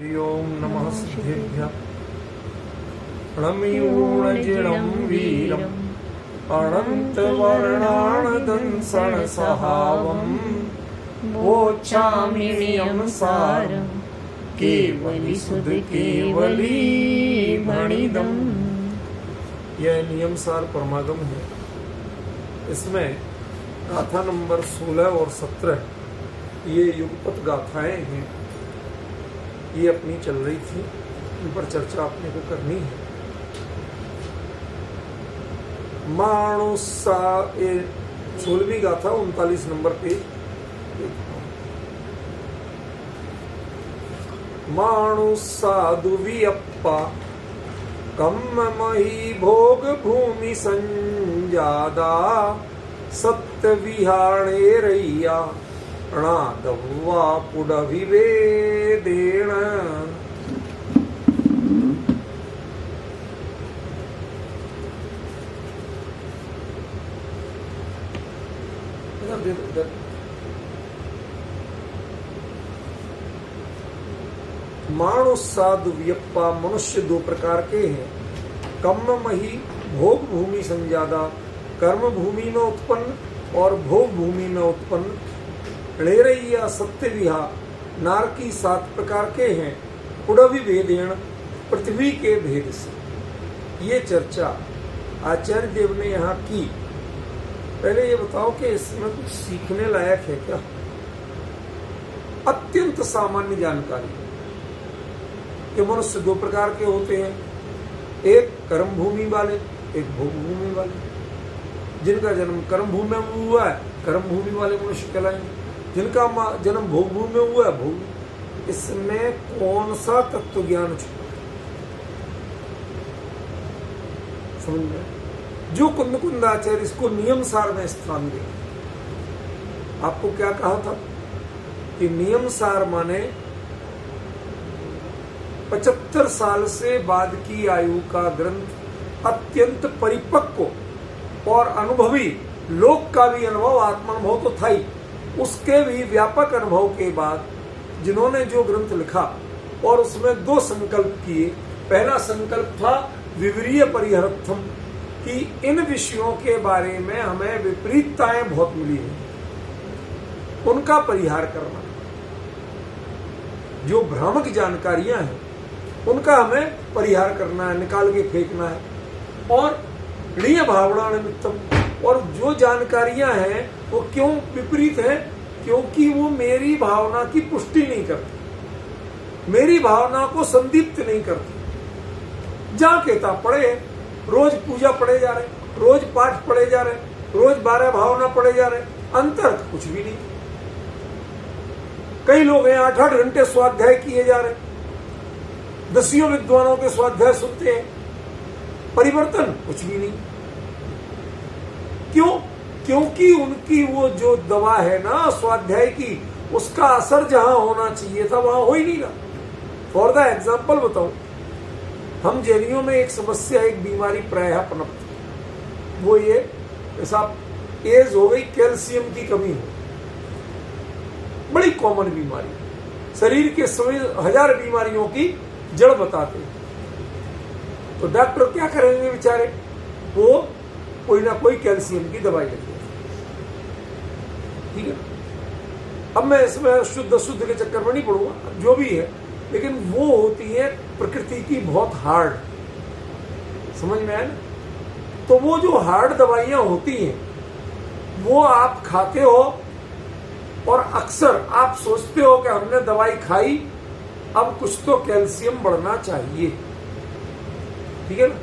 ओम नमः सिद्धेभ्यः प्रणम्यूणजिणं वीरम् अनन्तवर्णानदंसणसहावम् वोच्छामि नियम सारं केवली सुध केवली भणिदम्। यह नियम सार परमागम है। इसमें गाथा नंबर 16 और 17 ये युगपत गाथाएं हैं। ये अपनी चल रही थी, इन पर चर्चा अपने को करनी है। मानुसा 16वीं गाथा 39 नंबर पे। मानुसाधु वियप्पा कम्ममही भोग भूमि संजादा सत्य विहाणे रैया अणादव्वा पुडविवेदेण। मानुष साधु व्यप्पा मनुष्य दो प्रकार के हैं। कम्ममही भोग भूमि संजादा, कर्म भूमि में उत्पन्न और भोग भूमि में उत्पन्न। णेरैया सत्य विहा, नारकी 7 प्रकार के हैं। पुडविवेदेण, पृथ्वी के भेद से। ये चर्चा आचार्य देव ने यहाँ की। पहले ये बताओ कि इसमें कुछ सीखने लायक है क्या? अत्यंत सामान्य जानकारी कि मनुष्य 2 प्रकार के होते हैं, एक कर्म भूमि वाले, एक भोग भूमि वाले। जिनका जन्म कर्म भूमि में हुआ है कर्म भूमि वाले मनुष्य कहलाएंगे, जिनका जन्म भोग भूमि में हुआ है भोग। इसमें कौन सा तत्व ज्ञान छुपा है? समझ में? जो कुंद आचार्य इसको नियम सार में स्थान दे। आपको क्या कहा था कि नियम सार माने 75 साल से बाद की आयु का ग्रंथ, अत्यंत परिपक्व और अनुभवी, लोक का भी अनुभव, आत्मानुभव तो था ही, उसके भी व्यापक अनुभव के बाद जिन्होंने जो ग्रंथ लिखा और उसमें 2 संकल्प किए। पहला संकल्प था विवरीय परिहरत्थम, कि इन विषयों के बारे में हमें विपरीतताएं बहुत मिली हैं, उनका परिहार करना। जो भ्रामक जानकारियां हैं उनका हमें परिहार करना है, निकाल के फेंकना है। और णीय भावना निमित्तम, और जो जानकारियां हैं वो क्यों विपरीत हैं? क्योंकि वो मेरी भावना की पुष्टि नहीं करती, मेरी भावना को संदीप्त नहीं करती। जहां कहता पढ़े, रोज पूजा पढ़े जा रहे, रोज पाठ पढ़े जा रहे, रोज 12 भावना पढ़े जा रहे, अंतर कुछ भी नहीं। कई लोग हैं 8-8 घंटे स्वाध्याय किए जा रहे, 10 विद्वानों के स्वाध्याय सुनते हैं, परिवर्तन कुछ भी नहीं। क्यों? क्योंकि उनकी वो जो दवा है ना स्वाध्याय की, उसका असर जहां होना चाहिए था वहां हो ही नहीं रहा। फॉर द एग्जाम्पल बताऊं, हम जैनियों में एक समस्या, एक बीमारी प्रायः पनपती, वो ये ऐसा एज हो गई, कैल्शियम की कमी हो, बड़ी कॉमन बीमारी, शरीर के सभी 1000 बीमारियों की जड़ बताते हैं। तो डॉक्टर क्या करेंगे बेचारे? वो कोई ना कोई कैल्शियम की दवाई लेते हैं, ठीक है। अब मैं इसमें शुद्ध के चक्कर में नहीं पड़ूंगा, जो भी है, लेकिन वो होती है प्रकृति की बहुत हार्ड, समझ में आया ना? तो वो जो हार्ड दवाइयां होती हैं वो आप खाते हो और अक्सर आप सोचते हो कि हमने दवाई खाई, अब कुछ तो कैल्शियम बढ़ना चाहिए, ठीक है ना?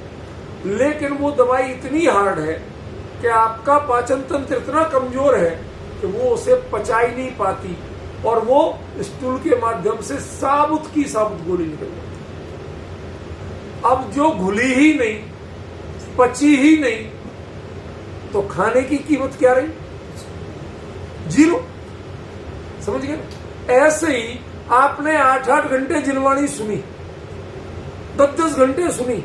लेकिन वो दवाई इतनी हार्ड है कि आपका पाचन तंत्र इतना कमजोर है कि वो उसे पचा ही नहीं पाती, और वो स्टूल के माध्यम से साबुत की साबुत गोली निकल जाती। अब जो घुली ही नहीं, पची ही नहीं, तो खाने की कीमत क्या रही? 0। समझ गए? ऐसे ही आपने 8-8 घंटे जिनवाणी सुनी, 10-10 घंटे सुनी,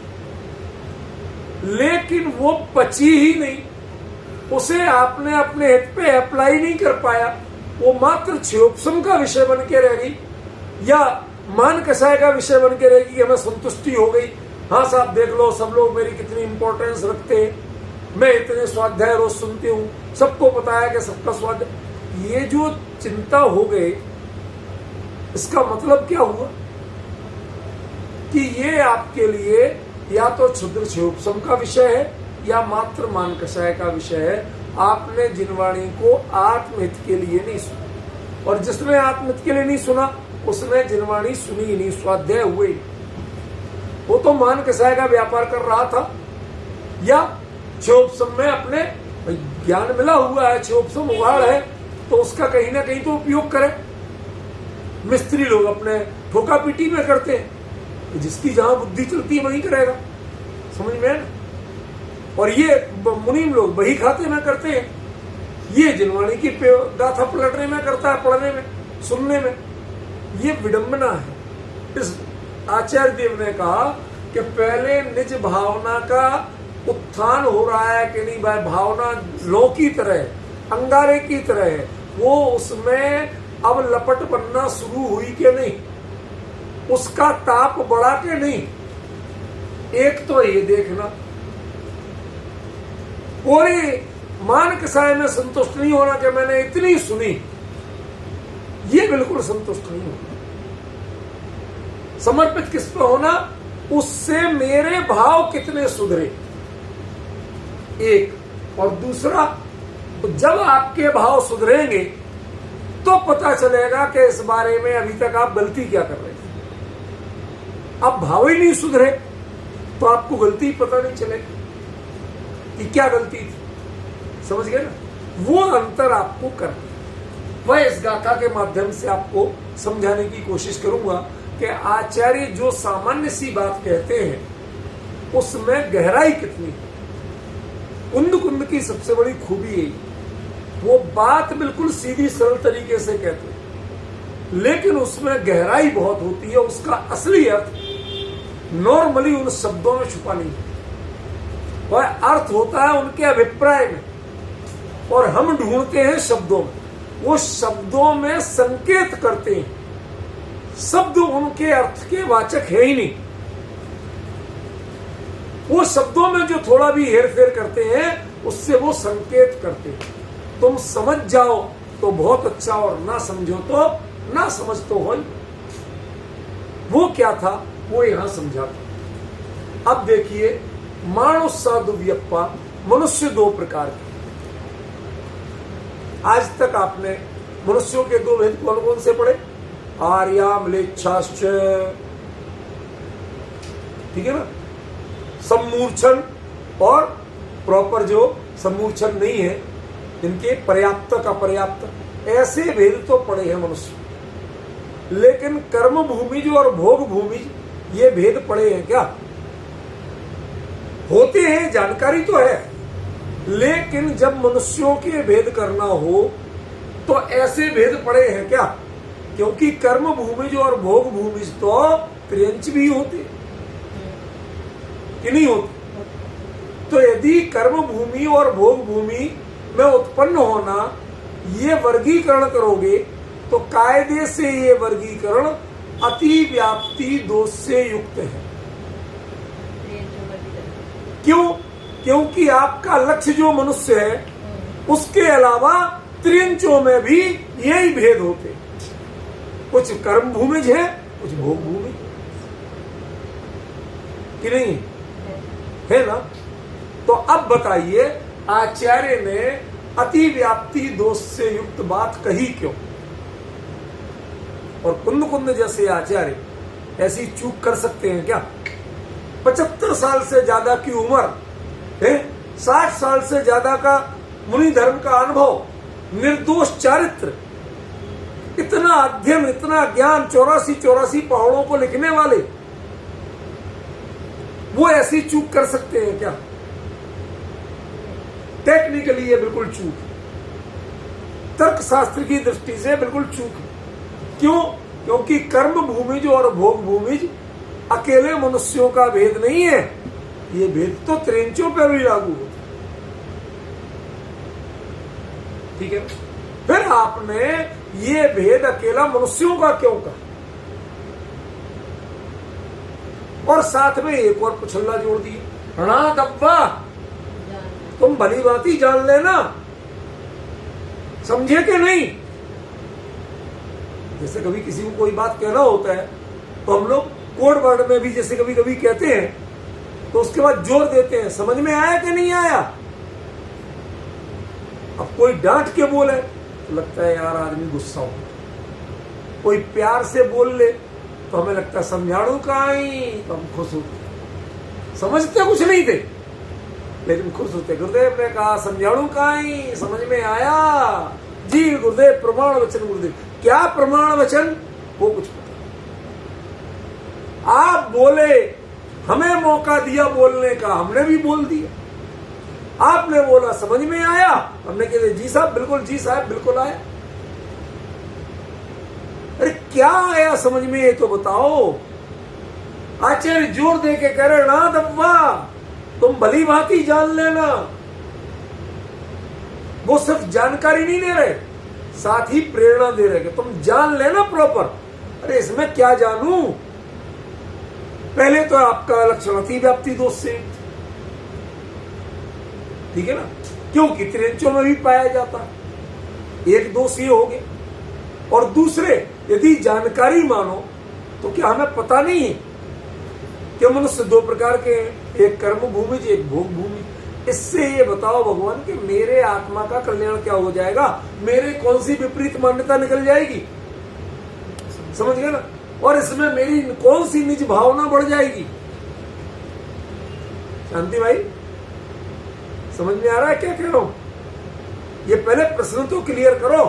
लेकिन वो पची ही नहीं, उसे आपने अपने हित पे अप्लाई नहीं कर पाया, वो मात्र क्षयोपशम का विषय बन के रह गई, या मान कसाय का विषय बन के रहेगी कि हमें संतुष्टि हो गई, हाँ साहब देख लो सब लोग मेरी कितनी इंपॉर्टेंस रखते हैं, मैं इतने स्वाध्याय रोज सुनती हूँ, सबको पता है कि सबका स्वाध्याय। ये जो चिंता हो गई, इसका मतलब क्या हुआ कि ये आपके लिए या तो क्षुद्र क्षोभसम का विषय है या मात्र मान कषाय का विषय है। आपने जिनवाणी को आत्महित के लिए नहीं सुना, और जिसने आत्महित के लिए नहीं सुना उसने जिनवाणी सुनी ही नहीं, स्वाध्याय हुए। वो तो मान कषाय का व्यापार कर रहा था, या क्षोभसम में अपने ज्ञान मिला हुआ है, क्षोभसम उगाड़ है, तो उसका कहीं ना कहीं तो उपयोग करे। मिस्त्री लोग अपने ठोका पीटी में करते हैं, जिसकी जहां बुद्धि चलती है वही करेगा, समझ में है ना। और ये मुनीम लोग बही खाते में करते हैं, ये जिनवाणी की गाथा पलटने में करता है, पढ़ने में, सुनने में। ये विडंबना है। इस आचार्य देव ने कहा कि पहले निज भावना का उत्थान हो रहा है कि नहीं, भाई भावना लो की तरह, अंगारे की तरह है, वो उसमें अब लपट बनना शुरू हुई कि नहीं, उसका ताप बढ़ा के नहीं, एक तो ये देखना। पूरी मान कसाय में संतुष्ट नहीं होना कि मैंने इतनी सुनी, ये बिल्कुल संतुष्ट नहीं होना। समर्पित किस पे होना, उससे मेरे भाव कितने सुधरे, एक। और दूसरा, जब आपके भाव सुधरेंगे तो पता चलेगा कि इस बारे में अभी तक आप गलती क्या कर रहे थे। अब भाव ही नहीं सुधरे तो आपको गलती पता नहीं चलेगी कि क्या गलती थी, समझ गए ना। वो अंतर आपको करना, वह इस गाथा के माध्यम से आपको समझाने की कोशिश करूंगा कि आचार्य जो सामान्य सी बात कहते हैं उसमें गहराई कितनी है। कुंद कुंद की सबसे बड़ी खूबी यही, वो बात बिल्कुल सीधी सरल तरीके से कहते हैं, लेकिन उसमें गहराई बहुत होती है। उसका असली अर्थ नॉर्मली उन शब्दों में छुपा नहीं है, वह अर्थ होता है उनके अभिप्राय में, और हम ढूंढते हैं शब्दों में। वो शब्दों में संकेत करते हैं, शब्द उनके अर्थ के वाचक है ही नहीं। वो शब्दों में जो थोड़ा भी हेरफेर करते हैं उससे वो संकेत करते हैं। तुम समझ जाओ तो बहुत अच्छा, और ना समझो तो ना समझ तो हो। वो क्या था वो यहां समझाता। अब देखिए, मानुष साधु व्यप्पा, मनुष्य दो प्रकार के। आज तक आपने मनुष्यों के दो भेद कौन कौन से पढ़े? आर्या म्लेच्छाश्च, ठीक है ना, सम्मूर्छन और प्रॉपर जो सम्मूर्छन नहीं है, इनके पर्याप्त का पर्याप्त, ऐसे भेद तो पड़े हैं मनुष्य। लेकिन कर्म भूमिज और भोग भूमिज ये भेद पड़े हैं क्या? होते हैं, जानकारी तो है, लेकिन जब मनुष्यों के भेद करना हो तो ऐसे भेद पड़े हैं क्या? क्योंकि कर्म भूमिज और भोग भूमिज तो त्रियंच भी होते कि नहीं होते। तो यदि कर्म भूमि और भोग भूमि में उत्पन्न होना ये वर्गीकरण करोगे तो कायदे से ये वर्गीकरण अति व्याप्ति दोष से युक्त है। क्यों? क्योंकि आपका लक्ष्य जो मनुष्य है उसके अलावा त्रियंचों में भी यही भेद होते, कुछ कर्म भूमिज है, कुछ भोग भूमि, कि नहीं है ना। तो अब बताइए, आचार्य ने अति व्याप्ति दोष से युक्त बात कही क्यों? और कुंद कुंद जैसे आचार्य ऐसी चूक कर सकते हैं क्या? 75 साल से ज्यादा की उम्र है, 60 साल से ज्यादा का मुनि धर्म का अनुभव, निर्दोष चारित्र, इतना अध्ययन, इतना ज्ञान, 84 पहाड़ों को लिखने वाले, वो ऐसी चूक कर सकते हैं क्या? टेक्निकली ये बिल्कुल चूक है, तर्क शास्त्र की दृष्टि से बिल्कुल चूक है। क्यों? क्योंकि कर्म भूमिज और भोग भूमिज अकेले मनुष्यों का भेद नहीं है, ये भेद तो त्रियंचों पर भी लागू होता। ठीक है, फिर आपने ये भेद अकेला मनुष्यों का क्यों कहा? और साथ में एक और पुछल्ला जोड़ दिए, रणा दब्बा, तुम भली भांति जान लेना। समझे कि नहीं? जैसे कभी किसी को कोई बात कहना होता है तो हम लोग कोड वर्ड में भी जैसे कभी कभी कहते हैं तो उसके बाद जोर देते हैं, समझ में आया कि नहीं आया। अब कोई डांट के बोले तो लगता है यार आदमी गुस्सा हो, कोई प्यार से बोल ले तो हमें लगता है समझाड़ू काई, तो हम खुश होते। समझते कुछ नहीं थे लेकिन खुश होते। गुरुदेव ने कहा समझाड़ू काई, समझ में आया जी गुरुदेव, प्रमाण वचन गुरुदेव। क्या प्रमाण वचन, वो कुछ पता। आप बोले, हमें मौका दिया बोलने का, हमने भी बोल दिया। आपने बोला समझ में आया, हमने कह दिया जी साहब बिल्कुल, जी साहब बिल्कुल आया। अरे क्या आया समझ में, ये तो बताओ। आचार्य जोर दे के कह रहे ना दब्बा, तुम भली भांति जान लेना। वो सिर्फ जानकारी नहीं दे रहे, साथ ही प्रेरणा दे रहे कि तुम जान लेना प्रॉपर। अरे इसमें क्या जानूं, पहले तो आपका लक्षण अति व्याप्ति दोष से, ठीक है ना, क्योंकि त्रिंचों में भी पाया जाता है। एक दोष ये हो गया। और दूसरे, यदि जानकारी मानो तो क्या हमें पता नहीं है कि मनुष्य दो प्रकार के हैं, एक कर्म भूमि एक भोग भूमि। इससे ये बताओ भगवान कि मेरे आत्मा का कल्याण क्या हो जाएगा, मेरे कौन सी विपरीत मान्यता निकल जाएगी, समझ गए ना। और इसमें मेरी कौन सी निज भावना बढ़ जाएगी। शांति भाई, समझ में आ रहा है क्या कह रहा हूं? ये पहले प्रश्न तो क्लियर करो,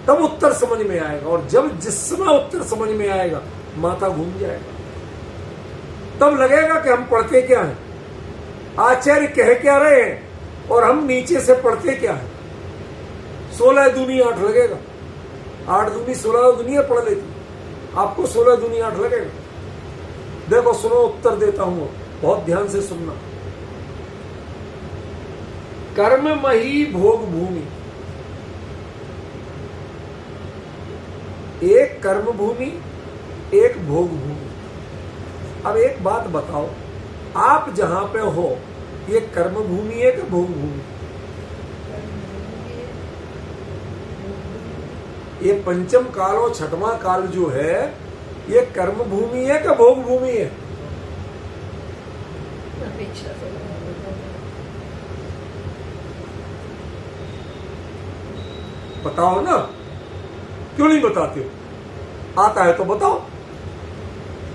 तब उत्तर समझ में आएगा। और जब जिस समय उत्तर समझ में आएगा माथा घूम जाएगा, तब लगेगा कि हम पढ़ते क्या हैं, आचार्य कह क्या रहे हैं और हम नीचे से पढ़ते क्या हैं। 16 दूनी 8 लगेगा, 8 दूनी 16 दुनिया पढ़ लेती, आपको 16 दूनी 8 लगेगा। देखो सुनो, उत्तर देता हूं, बहुत ध्यान से सुनना। कर्ममयी भोग भूमि, एक कर्म भूमि एक भोग भूमि। अब एक बात बताओ, आप जहां पे हो ये कर्म भूमि है कि भोग भूमि? ये पंचम काल और छठवां काल जो है ये कर्म भूमि है कि भोग भूमि है? बताओ ना, क्यों नहीं बताते हो? आता है तो बताओ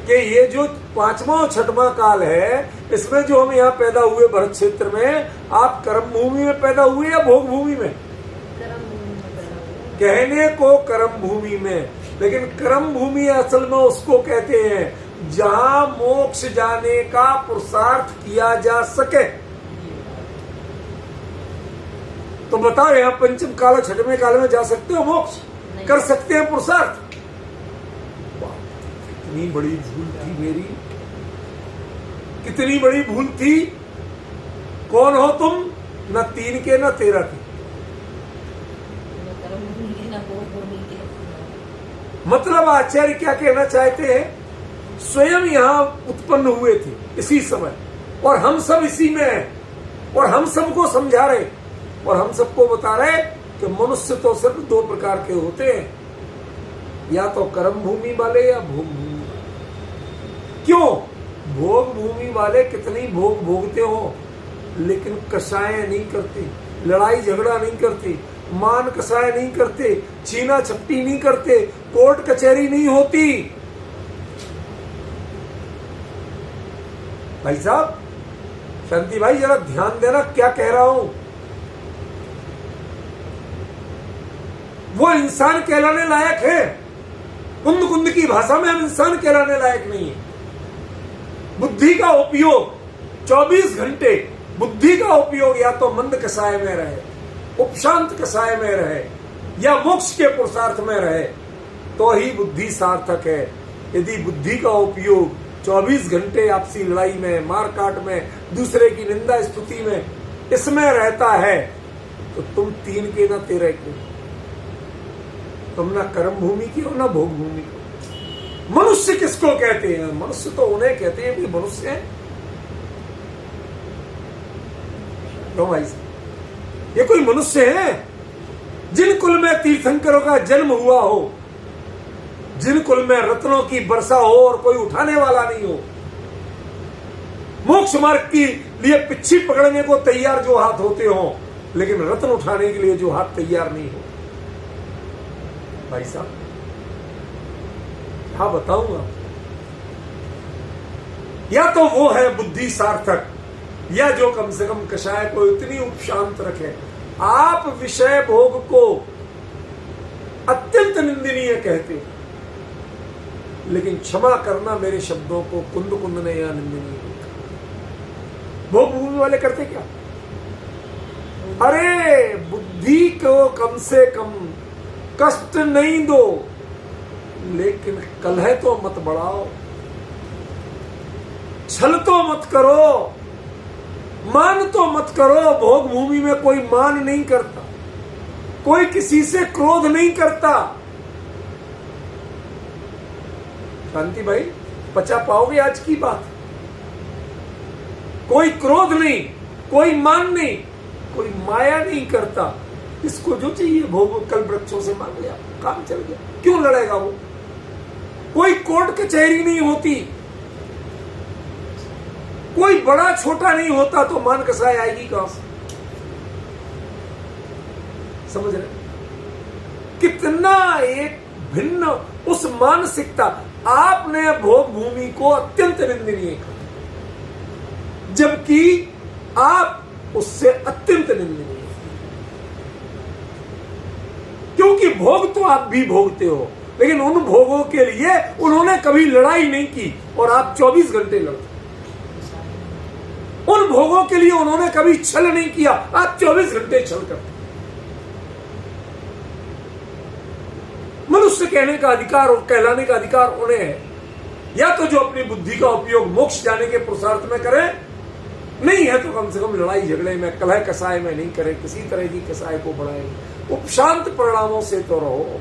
कि ये जो 5वां और 6वां काल है, इसमें जो हम यहाँ पैदा हुए भरत क्षेत्र में, आप कर्म भूमि में पैदा हुए या भोग भूमि में? कहने को कर्म भूमि में, लेकिन कर्म भूमि असल में उसको कहते हैं जहां मोक्ष जाने का पुरुषार्थ किया जा सके। तो बताओ, यहाँ पंचम काल और छठवें काल में जा सकते हो मोक्ष, कर सकते हैं पुरुषार्थ? कितनी बड़ी भूल थी मेरी, कितनी बड़ी भूल थी। कौन हो तुम? न 3 के न 13 के। मतलब आचार्य क्या कहना चाहते हैं, स्वयं यहाँ उत्पन्न हुए थे इसी समय, और हम सब इसी में हैं, और हम सबको समझा रहे और हम सबको बता रहे कि मनुष्य तो सिर्फ 2 प्रकार के होते हैं, या तो कर्म भूमि वाले या भोग भूमि वाले। क्यों? भोग भूमि वाले कितनी भोग भोगते हो, लेकिन कषाय नहीं करते, लड़ाई झगड़ा नहीं करते, मान कसाय नहीं करते, छीना छपटी नहीं करते, कोर्ट कचहरी नहीं होती। भाई साहब, शांति भाई, जरा ध्यान देना क्या कह रहा हूं। वो इंसान कहलाने लायक है, कुंद कुंद की भाषा में हम इंसान कहलाने लायक नहीं है। बुद्धि का उपयोग 24 घंटे, बुद्धि का उपयोग या तो मंद कसाय में रहे, उपशांत कसाय में रहे, या मोक्ष के पुरुषार्थ में रहे, तो ही बुद्धि सार्थक है। यदि बुद्धि का उपयोग 24 घंटे आपसी लड़ाई में, मारकाट में, दूसरे की निंदा स्तुति में, इसमें रहता है, तो तुम 3 के न 13 के, तुम ना कर्म भूमि की हो ना भोग भूमि की। मनुष्य किसको कहते हैं? मनुष्य तो उन्हें कहते हैं कि मनुष्य है। क्यों भाई साहब, ये कोई मनुष्य है? जिन कुल में तीर्थंकरों का जन्म हुआ हो, जिन कुल में रत्नों की वर्षा हो और कोई उठाने वाला नहीं हो, मोक्ष मार्ग के लिए पिच्छी पकड़ने को तैयार जो हाथ होते हो, लेकिन रत्न उठाने के लिए जो हाथ तैयार नहीं हो, भाई साहब क्या बताऊंगा। या तो वो है बुद्धि सार्थक, या जो कम से कम कषाय को इतनी उपशांत रखे। आप विषय भोग को अत्यंत निंदनीय कहते हो, लेकिन क्षमा करना मेरे शब्दों को, कुंद कुंद ने यह निंदनीय भोग भूमि वाले करते क्या? अरे बुद्धि को कम से कम कष्ट नहीं दो, लेकिन कलह तो मत बढ़ाओ, छल तो मत करो, मान तो मत करो। भोग भूमि में कोई मान नहीं करता, कोई किसी से क्रोध नहीं करता। शांति भाई, पचा पाओगे आज की बात? कोई क्रोध नहीं, कोई मान नहीं, कोई माया नहीं करता। इसको जो चाहिए भोग कल वृक्षों से मांग लिया, काम चल गया। क्यों लड़ेगा वो? कोई कोर्ट कचहरी नहीं होती, कोई बड़ा छोटा नहीं होता, तो मान कसाई आएगी कहां से? समझ रहे? कितना एक भिन्न उस मानसिकता। आपने भोग भूमि को अत्यंत निंदनीय कहा, जबकि आप उससे अत्यंत निंदनीय, क्योंकि भोग तो आप भी भोगते हो, लेकिन उन भोगों के लिए उन्होंने कभी लड़ाई नहीं की और आप 24 घंटे लड़ते। उन भोगों के लिए उन्होंने कभी छल नहीं किया, आप 24 घंटे छल करते। मनुष्य कहने का अधिकार और कहलाने का अधिकार उन्हें है। या तो जो अपनी बुद्धि का उपयोग मोक्ष जाने के पुरुषार्थ में करे, नहीं है तो कम से कम लड़ाई झगड़े में, कलह कसाय में नहीं करे, किसी तरह की कसाय को बढ़ाए, उपशांत परिणामों से तो रहो।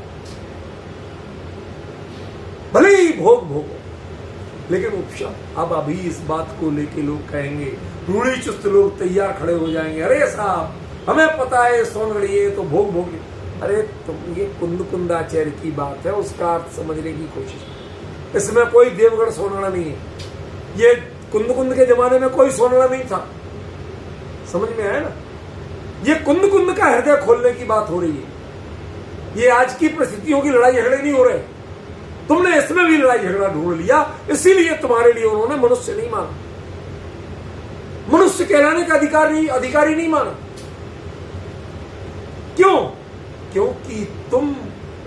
भले ही भोग भोगो, लेकिन उपशांत। अब अभी इस बात को लेके लोग कहेंगे, रूढ़ी चुस्त लोग तैयार खड़े हो जाएंगे, अरे साहब हमें पता है सोनगढ़ी है तो भोग भोग। अरे तुम ये कुंद कुंदाचार्य की बात है, उसका अर्थ समझने की कोशिश। इसमें कोई देवगढ़ सोनगढ़ नहीं है। ये कुंद कुंद के जमाने में कोई सोनगढ़ नहीं था, समझ में आया ना? ये कुंद कुंद का हृदय खोलने की बात हो रही है। ये आज की परिस्थितियों की लड़ाई झगड़े नहीं हो रहे। तुमने इसमें भी लड़ाई झगड़ा ढूंढ लिया, इसीलिए तुम्हारे लिए उन्होंने मनुष्य नहीं माना, मनुष्य कहलाने का अधिकारी नहीं माना। क्यों? क्योंकि तुम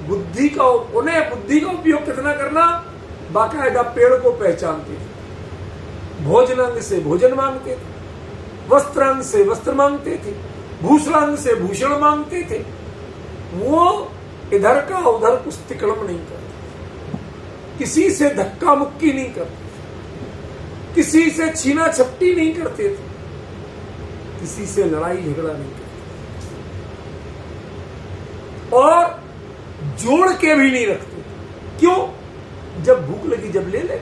बुद्धि का उपयोग कितना करना, बाकायदा पेड़ को पहचानते थे, भोजनांग से भोजन मांगते थे, वस्त्रांग से वस्त्र मांगते थे, भूषणांग से भूषण मांगते थे। वो इधर का उधर कुछ तिकड़म नहीं करते, किसी से धक्का मुक्की नहीं करते, किसी से छीना छपटी नहीं करते थे, किसी से लड़ाई झगड़ा नहीं करते, और जोड़ के भी नहीं रखते। क्यों? जब भूख लगी जब ले ले।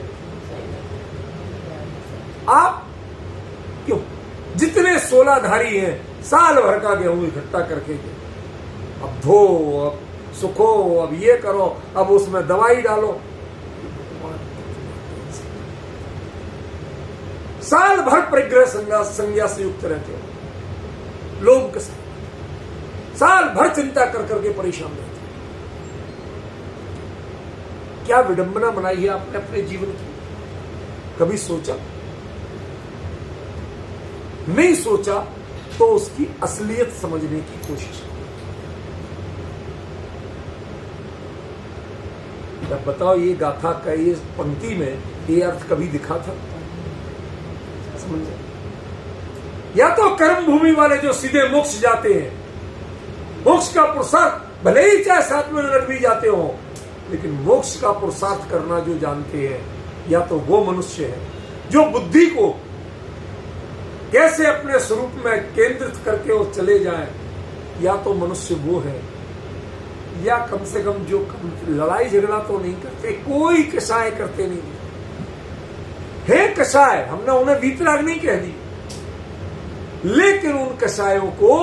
आप क्यों? जितने 16 धारी हैं, साल भर का गेहूं इकट्ठा करके अब धो, अब सुखो, अब ये करो, अब उसमें दवाई डालो। साल भर परिग्रह संज्ञा से युक्त रहते हो, लोभ के साथ साल भर चिंता कर करके परेशान रहते। क्या विडंबना बनाई है आपने अपने जीवन की? कभी सोचा? नहीं सोचा तो उसकी असलियत समझने की कोशिश करो। अब बताओ, ये गाथा का ये पंक्ति में ये अर्थ कभी दिखा था? समझे? या तो कर्म भूमि वाले जो सीधे मोक्ष जाते हैं, मोक्ष का पुरुषार्थ भले ही चाहे 7 मिनट भी जाते हो, लेकिन मोक्ष का पुरुषार्थ करना जो जानते हैं, या तो वो मनुष्य है जो बुद्धि को कैसे अपने स्वरूप में केंद्रित करके वो चले जाए, या तो मनुष्य वो है या कम से कम जो लड़ाई झगड़ा तो नहीं करते, कोई कषाय करते नहीं है कषाय, हमने उन्हें वीतराग नहीं कह दी, लेकिन उन कषायों को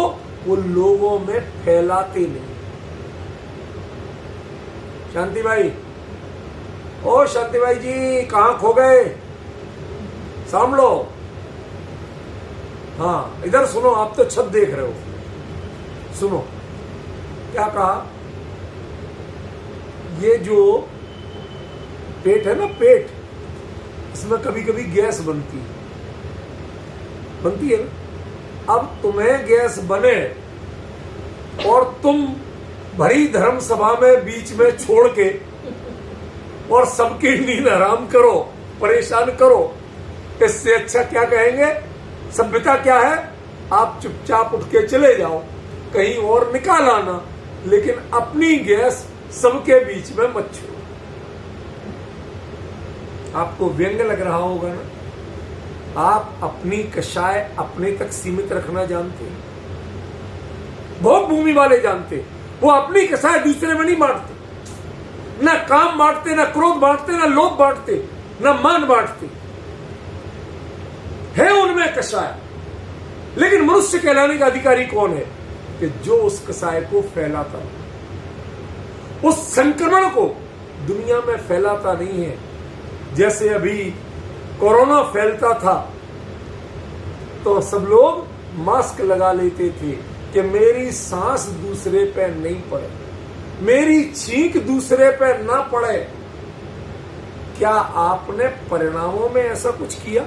वो लोगों में फैलाते नहीं। शांति भाई, ओ शांति भाई जी कहां खो गए, सामलो। हाँ इधर सुनो, आप तो छत देख रहे हो, सुनो क्या कहा। ये जो पेट है ना, पेट, इसमें कभी कभी गैस बनती है ना। अब तुम्हें गैस बने और तुम भरी धर्म सभा में बीच में छोड़ के और सबकी नींद हराम करो, परेशान करो, इससे अच्छा क्या कहेंगे, सभ्यता क्या है, आप चुपचाप उठ के चले जाओ, कहीं और निकाल आना, लेकिन अपनी गैस सबके बीच में मत छोड़ो। आपको व्यंग लग रहा होगा ना, आप अपनी कषाय अपने तक सीमित रखना जानते हैं, भोग भूमि वाले जानते, वो अपनी कषाय दूसरे में नहीं बांटते, ना काम बांटते, ना क्रोध बांटते, ना लोभ बांटते, ना मान बांटते, है उनमें कषाय। लेकिन मनुष्य कहलाने का अधिकारी कौन है, कि जो उस कषाय को फैलाता, उस संक्रमण को दुनिया में फैलाता नहीं है। जैसे अभी कोरोना फैलता था तो सब लोग मास्क लगा लेते थे कि मेरी सांस दूसरे पे नहीं पड़े, मेरी छींक दूसरे पे ना पड़े। क्या आपने परिणामों में ऐसा कुछ किया?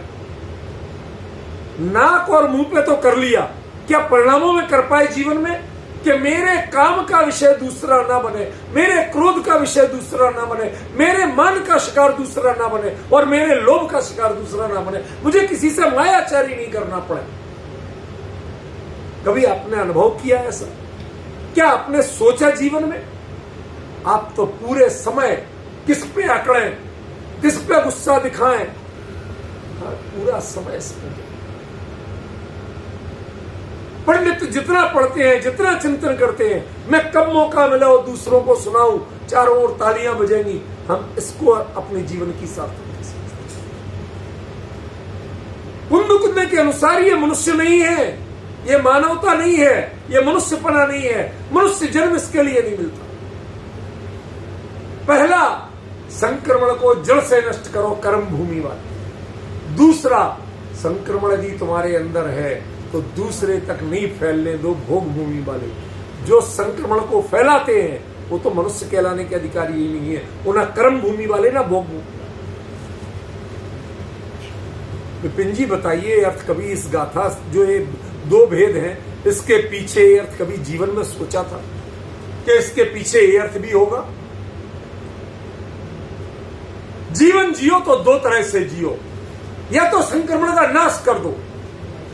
नाक और मुंह पे तो कर लिया, क्या परिणामों में कर पाए जीवन में? कि मेरे काम का विषय दूसरा ना बने, मेरे क्रोध का विषय दूसरा ना बने, मेरे मन का शिकार दूसरा ना बने, और मेरे लोभ का शिकार दूसरा ना बने, मुझे किसी से मायाचारी नहीं करना पड़े। कभी आपने अनुभव किया ऐसा? क्या आपने सोचा जीवन में? आप तो पूरे समय किस पे अकड़े, किस पे गुस्सा दिखाएं, पूरा समय इसमें। पंडित जितना पढ़ते हैं, जितना चिंतन करते हैं, मैं कब मौका मिला और दूसरों को सुनाऊं, चारों ओर तालियां बजेंगी, हम इसको अपने जीवन की सार्थकता समझते हैं। कुंद कुंद के अनुसार ये मनुष्य नहीं है, ये मानवता नहीं है, ये मनुष्यपना नहीं है, मनुष्य जन्म इसके लिए नहीं मिलता। पहला, संक्रमण को जड़ से नष्ट करो, कर्म भूमि वाले। दूसरा, संक्रमण यदि तुम्हारे अंदर है तो दूसरे तक नहीं फैलने दो, भोग भूमि वाले। जो संक्रमण को फैलाते हैं वो तो मनुष्य कहलाने के अधिकारी ही नहीं है, वो ना कर्म भूमि वाले ना भोग भूमि। विपिन जी बताइए, अर्थ कभी इस गाथा जो ये दो भेद हैं, इसके पीछे ये अर्थ कभी जीवन में सोचा था कि इसके पीछे ये अर्थ भी होगा? जीवन जियो तो दो तरह से जियो, या तो संक्रमण का नाश कर दो,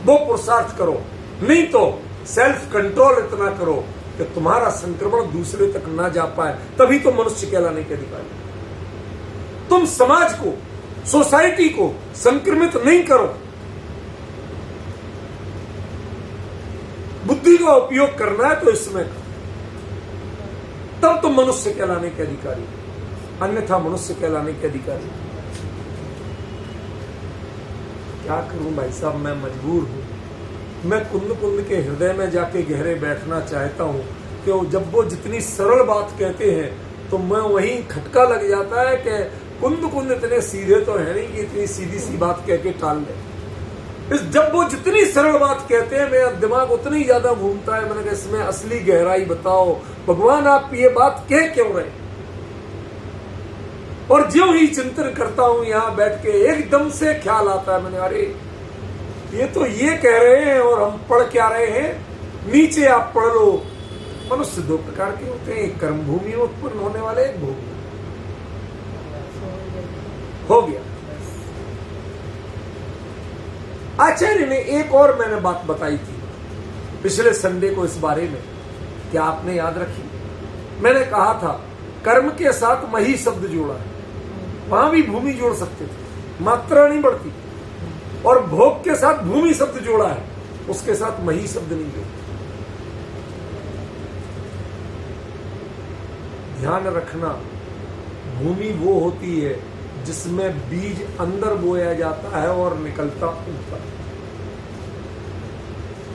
वो पुरुषार्थ करो, नहीं तो सेल्फ कंट्रोल इतना करो कि तुम्हारा संक्रमण दूसरे तक ना जा पाए, तभी तो मनुष्य कहलाने के अधिकारी। तुम समाज को, सोसाइटी को संक्रमित नहीं करो, बुद्धि का उपयोग करना है तो इसमें, तब तुम मनुष्य कहलाने के अधिकारी, अन्यथा मनुष्य कहलाने के अधिकारी। क्या करूं भाई साहब, मैं मजबूर हूं। मैं कुंद कुंद के हृदय में जाके गहरे बैठना चाहता हूं कि जब वो जितनी सरल बात कहते हैं तो मैं वहीं खटका लग जाता है कि कुंद कुंद इतने सीधे तो है नहीं कि इतनी सीधी सी बात कह के टाल दे। जब वो जितनी सरल बात कहते हैं मेरा दिमाग उतनी ज्यादा घूमता है। मैंने कहा इसमें असली गहराई बताओ भगवान, आप ये बात कह क्यों रहे? और ज्यों ही चिंतन करता हूं यहां बैठ के, एकदम से ख्याल आता है, मैंने अरे ये तो ये कह रहे हैं और हम पढ़ क्या रहे हैं। नीचे आप पढ़ लो, मनुष्य दो प्रकार के होते हैं, एक कर्म भूमि में उत्पन्न होने वाले, एक भोग हो गया। आचार्य ने एक और मैंने बात बताई थी पिछले संडे को इस बारे में, क्या आपने याद रखी? मैंने कहा था कर्म के साथ मही शब्द जोड़ा है, वहां भी भूमि जोड़ सकते थे, मात्रा नहीं बढ़ती। और भोग के साथ भूमि शब्द जोड़ा है, उसके साथ मही शब्द नहीं जोड़ा। ध्यान रखना, भूमि वो होती है जिसमें बीज अंदर बोया जाता है और निकलता ऊपर।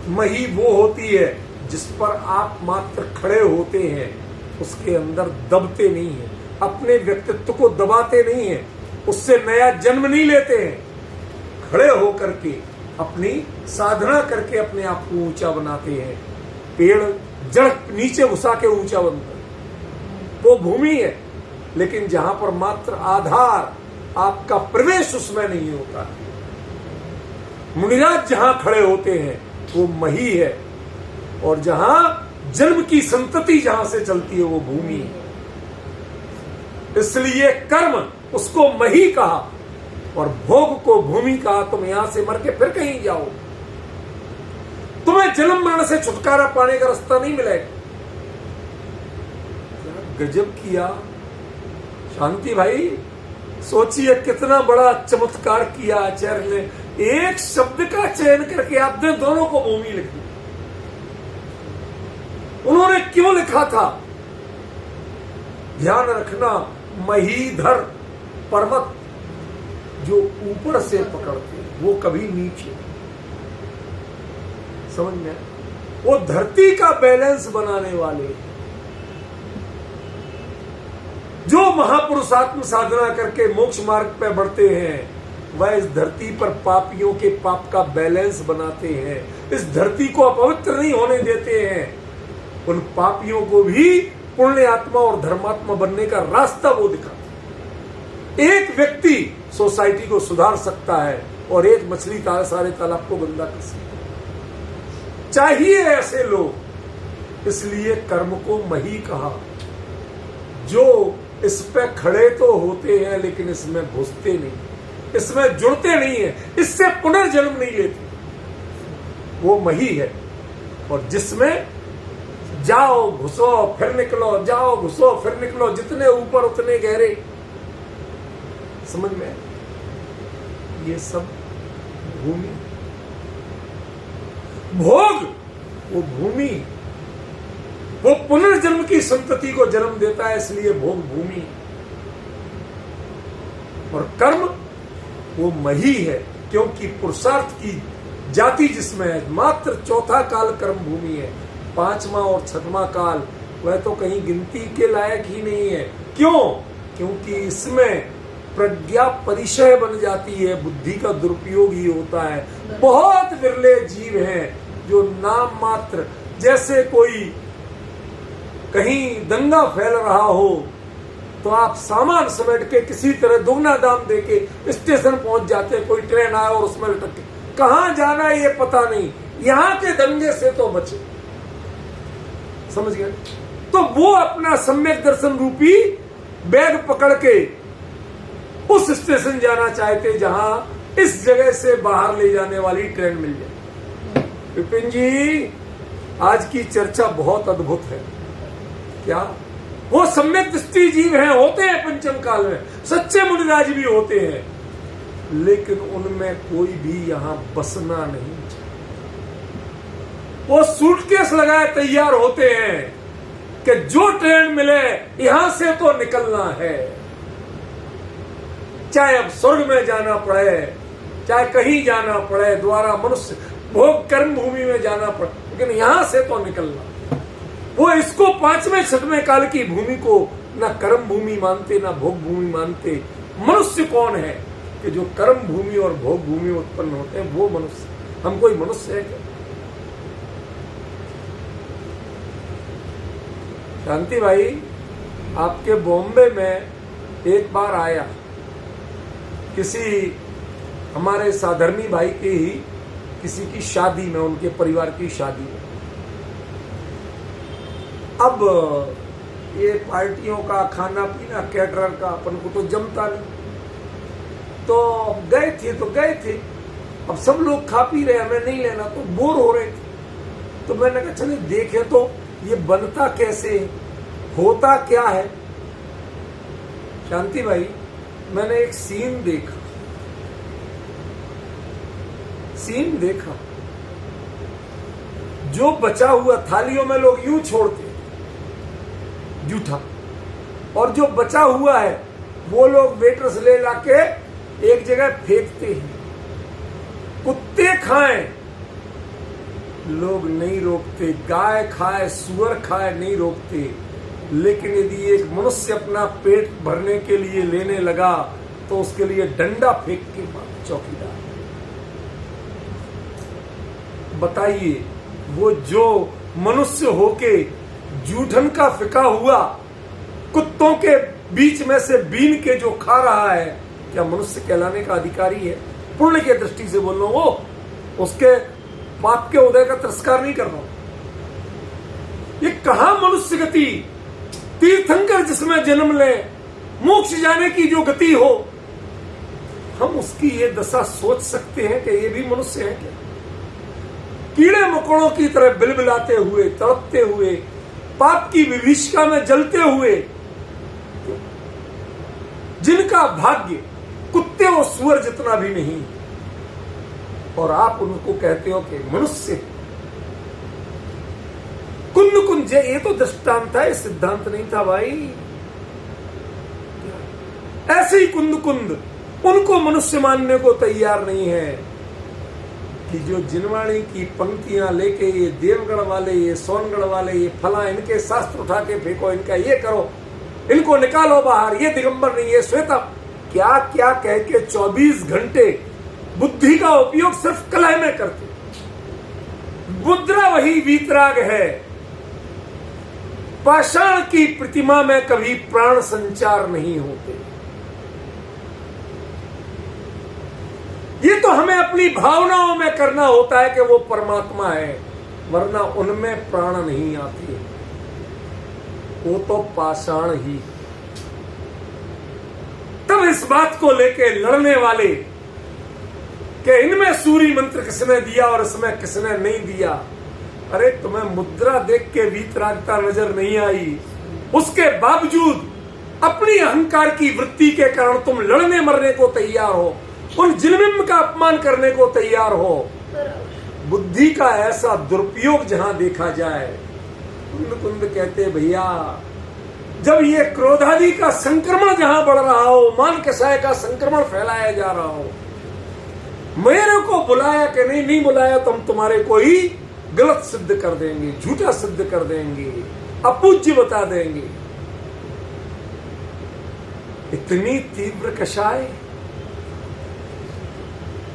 मही वो होती है जिस पर आप मात्र खड़े होते हैं, उसके अंदर दबते नहीं हैं, अपने व्यक्तित्व को दबाते नहीं हैं, उससे नया जन्म नहीं लेते हैं। खड़े होकर के अपनी साधना करके अपने आप को ऊंचा बनाते हैं। पेड़ जड़ नीचे घुसा के ऊंचा बनता है, वो भूमि है। लेकिन जहां पर मात्र आधार, आपका प्रवेश उसमें नहीं होता है। मुनिराज जहां खड़े होते हैं वो मही है, और जहां जन्म की संतति जहां से चलती है वो भूमि है। इसलिए कर्म उसको मही कहा और भोग को भूमि कहा। तुम यहां से मर के फिर कहीं जाओ, तुम्हें जन्म मरण से छुटकारा पाने का रास्ता नहीं मिलेगा। गजब किया शांति भाई, सोचिए कितना बड़ा चमत्कार किया आचार्य ने। एक शब्द का चयन करके आपने दोनों को भूमि लिख दी। उन्होंने क्यों लिखा था? ध्यान रखना, महीधर पर्वत जो ऊपर से पकड़ते वो कभी नीचे, समझ में? वो धरती का बैलेंस बनाने वाले, जो महापुरुष आत्म साधना करके मोक्ष मार्ग पे बढ़ते हैं, वह इस धरती पर पापियों के पाप का बैलेंस बनाते हैं। इस धरती को अपवित्र नहीं होने देते हैं। उन पापियों को भी पुण्य आत्मा और धर्मात्मा बनने का रास्ता वो दिखाते। एक व्यक्ति सोसाइटी को सुधार सकता है और एक मछली सारे तालाब को गंदा कर सकता है। चाहिए ऐसे लोग। इसलिए कर्म को मही कहा, जो इस पे खड़े तो होते हैं लेकिन इसमें घुसते नहीं, इसमें जुड़ते नहीं है, इससे पुनर्जन्म नहीं लेते, वो मही है। और जिसमें जाओ घुसो फिर निकलो, जाओ घुसो फिर निकलो, जितने ऊपर उतने गहरे, समझ में? ये सब भूमि। भोग वो भूमि, वो पुनर्जन्म की संतति को जन्म देता है, इसलिए भोग भूमि। और कर्म वो मही है, क्योंकि पुरुषार्थ की जाति जिसमें है। मात्र चौथा काल कर्म भूमि है, पांचवा और छठवां काल वह तो कहीं गिनती के लायक ही नहीं है। क्यों? क्योंकि इसमें प्रज्ञा परिचय बन जाती है, बुद्धि का दुरुपयोग ही होता है। बहुत विरले जीव हैं जो नाम मात्र, जैसे कोई कहीं दंगा फैल रहा हो तो आप सामान समेट के किसी तरह दुगना दाम देके स्टेशन पहुंच जाते हैं। कोई ट्रेन आया और उसमें लटक के कहां जाना है ये पता नहीं, यहां के दंगे से तो बचे, समझ गए? तो वो अपना सम्यक दर्शन रूपी बैग पकड़ के उस स्टेशन जाना चाहते जहां इस जगह से बाहर ले जाने वाली ट्रेन मिल जाए। विपिन जी, आज की चर्चा बहुत अद्भुत है। क्या वो सम्यक दृष्टि जीव हैं, होते हैं पंचम काल में, सच्चे मुनिराज भी होते हैं, लेकिन उनमें कोई भी यहां बसना नहीं चाहिए। वो सूटकेस लगाए तैयार होते हैं कि जो ट्रेन मिले यहां से तो निकलना है, चाहे अब स्वर्ग में जाना पड़े, चाहे कहीं जाना पड़े, द्वारा मनुष्य भोग कर्म भूमि में जाना पड़े, लेकिन यहां से तो निकलना। वो इसको पांचवें छठवें काल की भूमि को ना कर्म भूमि मानते ना भोग भूमि मानते। मनुष्य कौन है कि जो कर्म भूमि और भोग भूमि उत्पन्न होते हैं? वो मनुष्य। हम कोई मनुष्य है क्या? शांति भाई, आपके बॉम्बे में एक बार आया, किसी हमारे साधर्मी भाई के ही किसी की शादी में, उनके परिवार की शादी में। अब ये पार्टियों का खाना पीना, कैटरर का अपन को तो जमता नहीं, तो गए थे। अब सब लोग खा पी रहे, हमें नहीं लेना, तो बोर हो रहे थे। तो मैंने कहा चलिए देखे तो ये बनता कैसे, होता क्या है। शांति भाई, मैंने एक सीन देखा, जो बचा हुआ थालियों में लोग यूं छोड़ते, जूठा और जो बचा हुआ है वो लोग वेटर्स ले लाके एक जगह फेंकते हैं। कुत्ते खाएं, लोग नहीं रोकते, गाय खाए, सुअर खाए, नहीं रोकते। लेकिन यदि एक मनुष्य अपना पेट भरने के लिए लेने लगा तो उसके लिए डंडा फेंक के मारे चौकीदार। बताइए, वो जो मनुष्य होके जूठन का फिका हुआ कुत्तों के बीच में से बीन के जो खा रहा है, क्या मनुष्य कहलाने का अधिकारी है? पुण्य की दृष्टि से बोल रहा हूं, वो उसके पाप के उदय का तिरस्कार नहीं कर रहा हूं। ये कहां मनुष्य गति? तीर्थंकर जिसमें जन्म ले, मोक्ष जाने की जो गति हो, हम उसकी ये दशा सोच सकते हैं कि ये भी मनुष्य है क्या? कीड़े मकोड़ों की तरह बिलबिलाते हुए, तड़पते हुए, पाप की विभीषिका में जलते हुए, जिनका भाग्य कुत्ते और सुअर जितना भी नहीं, और आप उनको कहते हो कि मनुष्य। कुंद कुंज, ये तो दृष्टांत है, सिद्धांत नहीं था भाई। ऐसे ही कुंद कुंद उनको मनुष्य मानने को तैयार नहीं है कि जो जिनवाणी की पंक्तियां लेके ये देवगढ़ वाले, ये सोनगढ़ वाले, ये फला, इनके शास्त्र उठा के फेंको, इनका ये करो, इनको निकालो बाहर, ये दिगंबर नहीं, ये श्वेता, क्या क्या कह के 24 घंटे बुद्धि का उपयोग सिर्फ कलह में करते। मुद्रा वही वीतराग है, पाषाण की प्रतिमा में कभी प्राण संचार नहीं होते। ये तो हमें अपनी भावनाओं में करना होता है कि वो परमात्मा है, वरना उनमें प्राण नहीं आती है, वो तो पाषाण ही। तब इस बात को लेके लड़ने वाले कि इनमें सूर्य मंत्र किसने दिया और इसमें किसने नहीं दिया। अरे तुम्हें मुद्रा देख के वीतरागता नजर नहीं आई, उसके बावजूद अपनी अहंकार की वृत्ति के कारण तुम लड़ने मरने को तैयार हो, उन जिलमिम का अपमान करने को तैयार हो। बुद्धि का ऐसा दुरुपयोग जहां देखा जाए, कुंद कुंद कहते भैया, जब ये क्रोधादि का संक्रमण जहां बढ़ रहा हो, मान कसाय का संक्रमण फैलाया जा रहा हो, मेरे को बुलाया कि नहीं बुलाया तो हम तुम्हारे को ही गलत सिद्ध कर देंगे, झूठा सिद्ध कर देंगे, अपूज्य बता देंगे। इतनी तीव्र कषाय।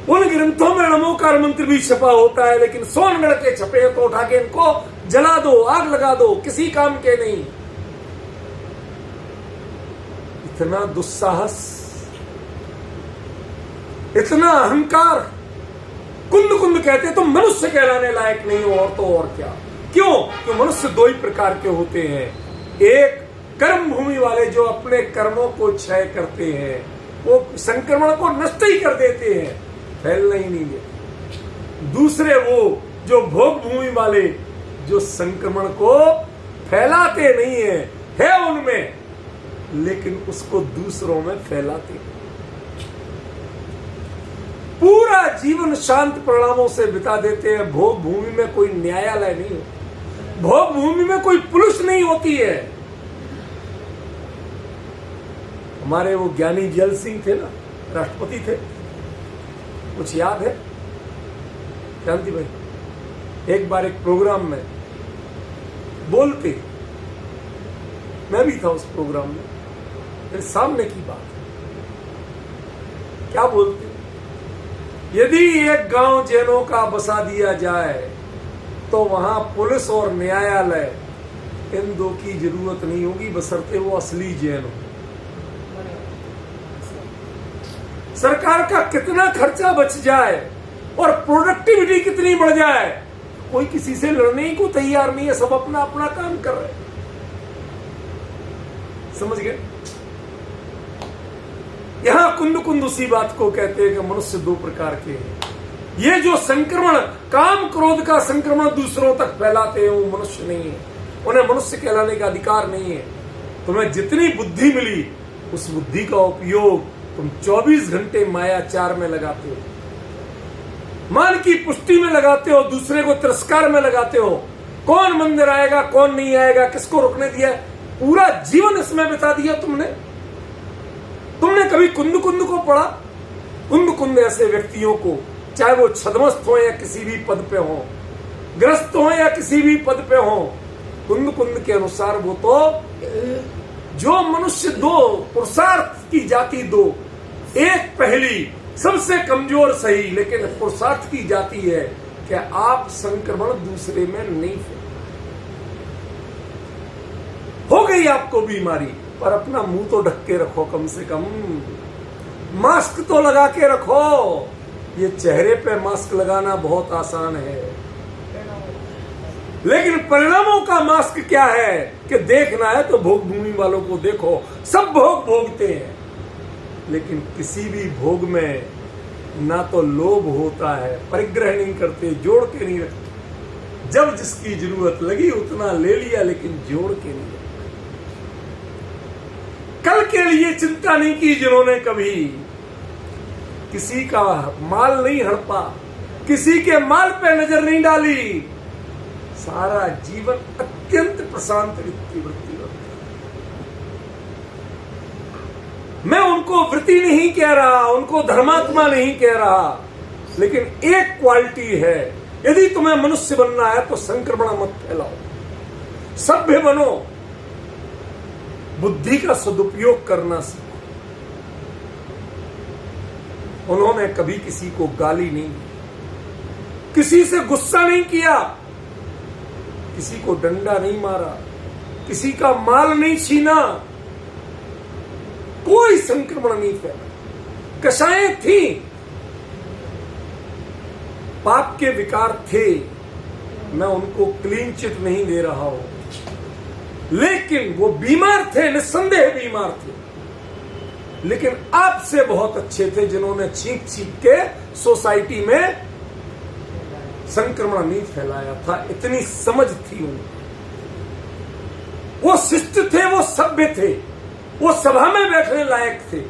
उन ग्रंथों में नमोकार मंत्र भी छपा होता है, लेकिन सोनगढ़ के छपे तो उठा के इनको जला दो, आग लगा दो, किसी काम के नहीं। इतना दुस्साहस, इतना अहंकार। कुंद कुंद कहते तुम मनुष्य कहलाने लायक नहीं हो, और तो और क्या। क्यों? क्यों? मनुष्य दो ही प्रकार के होते हैं। एक कर्म भूमि वाले जो अपने कर्मों को क्षय करते हैं, वो संक्रमण को नष्ट ही कर देते हैं, फैलना ही नहीं देते। दूसरे वो जो भोग भूमि वाले, जो संक्रमण को फैलाते नहीं है उनमें, लेकिन उसको दूसरों में फैलाते हैं। पूरा जीवन शांत परिणामों से बिता देते हैं। भोग भूमि में कोई न्यायालय नहीं होता, भोग भूमि में कोई पुलिस नहीं होती है। हमारे वो ज्ञानी जैल सिंह थे ना, राष्ट्रपति थे, कुछ याद है शांति भाई? एक बार एक प्रोग्राम में बोलते, मैं भी था उस प्रोग्राम में, मेरे सामने की बात है, क्या बोलते, यदि एक गांव जैनों का बसा दिया जाए तो वहां पुलिस और न्यायालय इन दो की जरूरत नहीं होगी, बशर्ते वो असली जैन हो। सरकार का कितना खर्चा बच जाए और प्रोडक्टिविटी कितनी बढ़ जाए, कोई किसी से लड़ने ही को तैयार नहीं है, सब अपना अपना काम कर रहे हैं। समझ गए? यहां कुंद कुंद उसी बात को कहते हैं कि मनुष्य दो प्रकार के हैं। ये जो संक्रमण, काम क्रोध का संक्रमण दूसरों तक फैलाते हैं, वो मनुष्य नहीं है, उन्हें मनुष्य कहलाने का अधिकार नहीं है। तुम्हें जितनी बुद्धि मिली, उस बुद्धि का उपयोग तुम 24 घंटे मायाचार में लगाते हो, मान की पुष्टि में लगाते हो, दूसरे को तिरस्कार में लगाते हो। कौन मंदिर आएगा, कौन नहीं आएगा, किसको रुकने दिया, पूरा जीवन इसमें बिता दिया तुमने। तुमने कभी कुंद कुंद को पढ़ा? कुंद कुंद ऐसे व्यक्तियों को, चाहे वो छद्मस्त हो या किसी भी पद पे हो, ग्रस्त हो या किसी भी पद पे हो, कुंद कुंद के अनुसार वो तो जो मनुष्य दो पुरुषार्थ की जाति दो, एक पहली सबसे कमजोर सही लेकिन पुरुषार्थ की जाति है कि आप संक्रमण दूसरे में नहीं फैलाएं। हो गई आपको बीमारी, पर अपना मुंह तो ढक के रखो, कम से कम मास्क तो लगा के रखो। ये चेहरे पे मास्क लगाना बहुत आसान है, लेकिन परिणामों का मास्क क्या है कि देखना है तो भोग भूमि वालों को देखो, सब भोग भोगते हैं, लेकिन किसी भी भोग में ना तो लोभ होता है, परिग्रह नहीं करते, जोड़ के नहीं रखते। जब जिसकी जरूरत लगी उतना ले लिया, लेकिन जोड़ के नहीं रखते। कल के लिए चिंता नहीं की जिन्होंने कभी, किसी का माल नहीं हड़पा, किसी के माल पे नजर नहीं डाली, सारा जीवन अत्यंत प्रशांत वृत्ति होता। मैं उनको वृत्ति नहीं कह रहा, उनको धर्मात्मा नहीं कह रहा, लेकिन एक क्वालिटी है, यदि तुम्हें मनुष्य बनना है तो संक्रमण मत फैलाओ, सभ्य बनो, बुद्धि का सदुपयोग करना सीखो। उन्होंने कभी किसी को गाली नहीं दी, किसी से गुस्सा नहीं किया, किसी को डंडा नहीं मारा, किसी का माल नहीं छीना, कोई संक्रमण नहीं फैला। कषायें थी, पाप के विकार थे, मैं उनको क्लीन चिट नहीं दे रहा हूं, लेकिन वो बीमार थे, निस्संदेह बीमार थे, लेकिन आपसे बहुत अच्छे थे जिन्होंने छींक छींक के सोसाइटी में संक्रमण नहीं फैलाया था। इतनी समझ थी उनको, वो शिष्ट थे, वो सभ्य थे, वो सभा में बैठने लायक थे।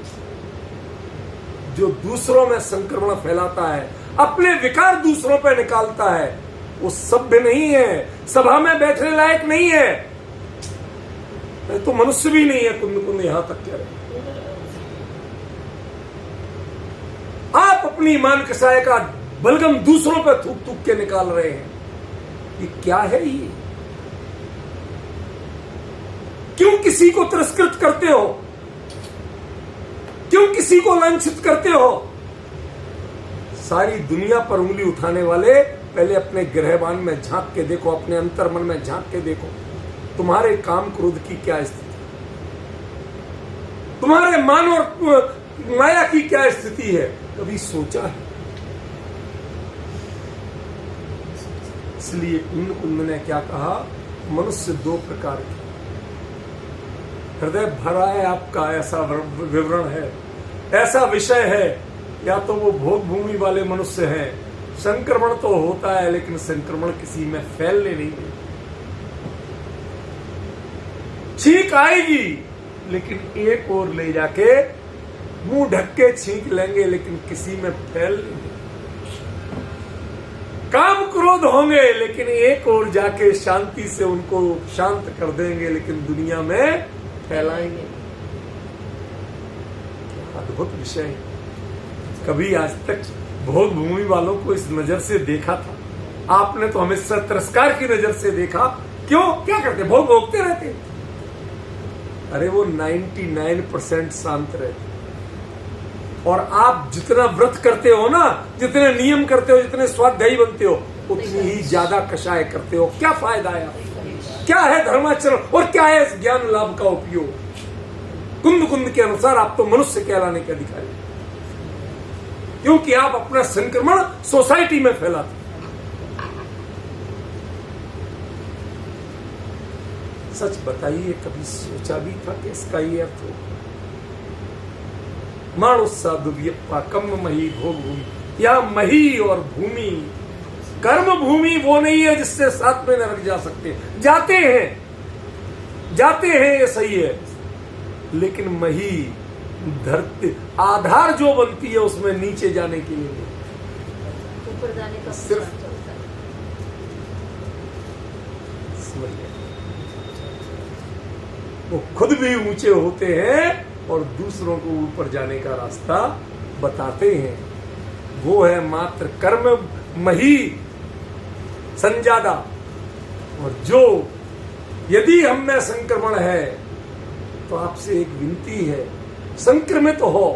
जो दूसरों में संक्रमण फैलाता है, अपने विकार दूसरों पर निकालता है, वो सभ्य नहीं है, सभा में बैठने लायक नहीं है, तो मनुष्य भी नहीं है। कुंद कुंद यहां तक कह रहे, आप अपनी मान कसाय का बलगम दूसरों पर थूक थूक के निकाल रहे हैं। ये क्या है? ये क्यों किसी को तिरस्कृत करते हो? क्यों किसी को लांछित करते हो? सारी दुनिया पर उंगली उठाने वाले पहले अपने गृहबान में झांक के देखो, अपने अंतर्मन में झांक के देखो, तुम्हारे काम क्रोध की क्या स्थिति, तुम्हारे मान और माया की क्या स्थिति है, कभी सोचा है? इसलिए कुंद ने क्या कहा, मनुष्य दो प्रकार के, हृदय भरा है आपका, ऐसा विवरण है, ऐसा विषय है, या तो वो भोग भूमि वाले मनुष्य हैं, संक्रमण तो होता है लेकिन संक्रमण किसी में फैलने नहीं देते, छींक आएगी लेकिन एक और ले जाके मुंह ढक के छींक लेंगे, लेकिन किसी में फैल नहीं, काम क्रोध होंगे लेकिन एक और जाके शांति से उनको शांत कर देंगे, लेकिन दुनिया में फैलाएंगे। अद्भुत विषय है। कभी आज तक भोग भूमि वालों को इस नजर से देखा था? आपने तो हमेशा तिरस्कार की नजर से देखा। क्यों? क्या करते? भोग भोगते रहते। अरे वो 99% शांत रहते। और आप जितना व्रत करते हो ना, जितने नियम करते हो, जितने स्वाध्यायी बनते हो, उतनी ही ज्यादा कषाय करते हो। क्या फायदा है? क्या है धर्माचरण और क्या है इस ज्ञान लाभ का उपयोग? कुंद कुंद के अनुसार आप तो मनुष्य कहलाने के अधिकारी, क्योंकि आप अपना संक्रमण सोसाइटी में फैलाते। सच बताइए, कभी सोचा भी था कि इसका ये अर्थ हो? मानुषा दुर्यप्पा कम मही भोग भूमि, या मही और भूमि, कर्म भूमि वो नहीं है जिससे साथ में नरक जा सकते। जाते हैं ये सही है, लेकिन मही धरती आधार जो बनती है उसमें नीचे जाने के लिए ऊपर जाने का सिर्फ वो खुद भी ऊंचे होते हैं और दूसरों को ऊपर जाने का रास्ता बताते हैं। वो है मात्र कर्म मही संजादा। और जो यदि हम में संक्रमण है तो आपसे एक विनती है, संक्रमित हो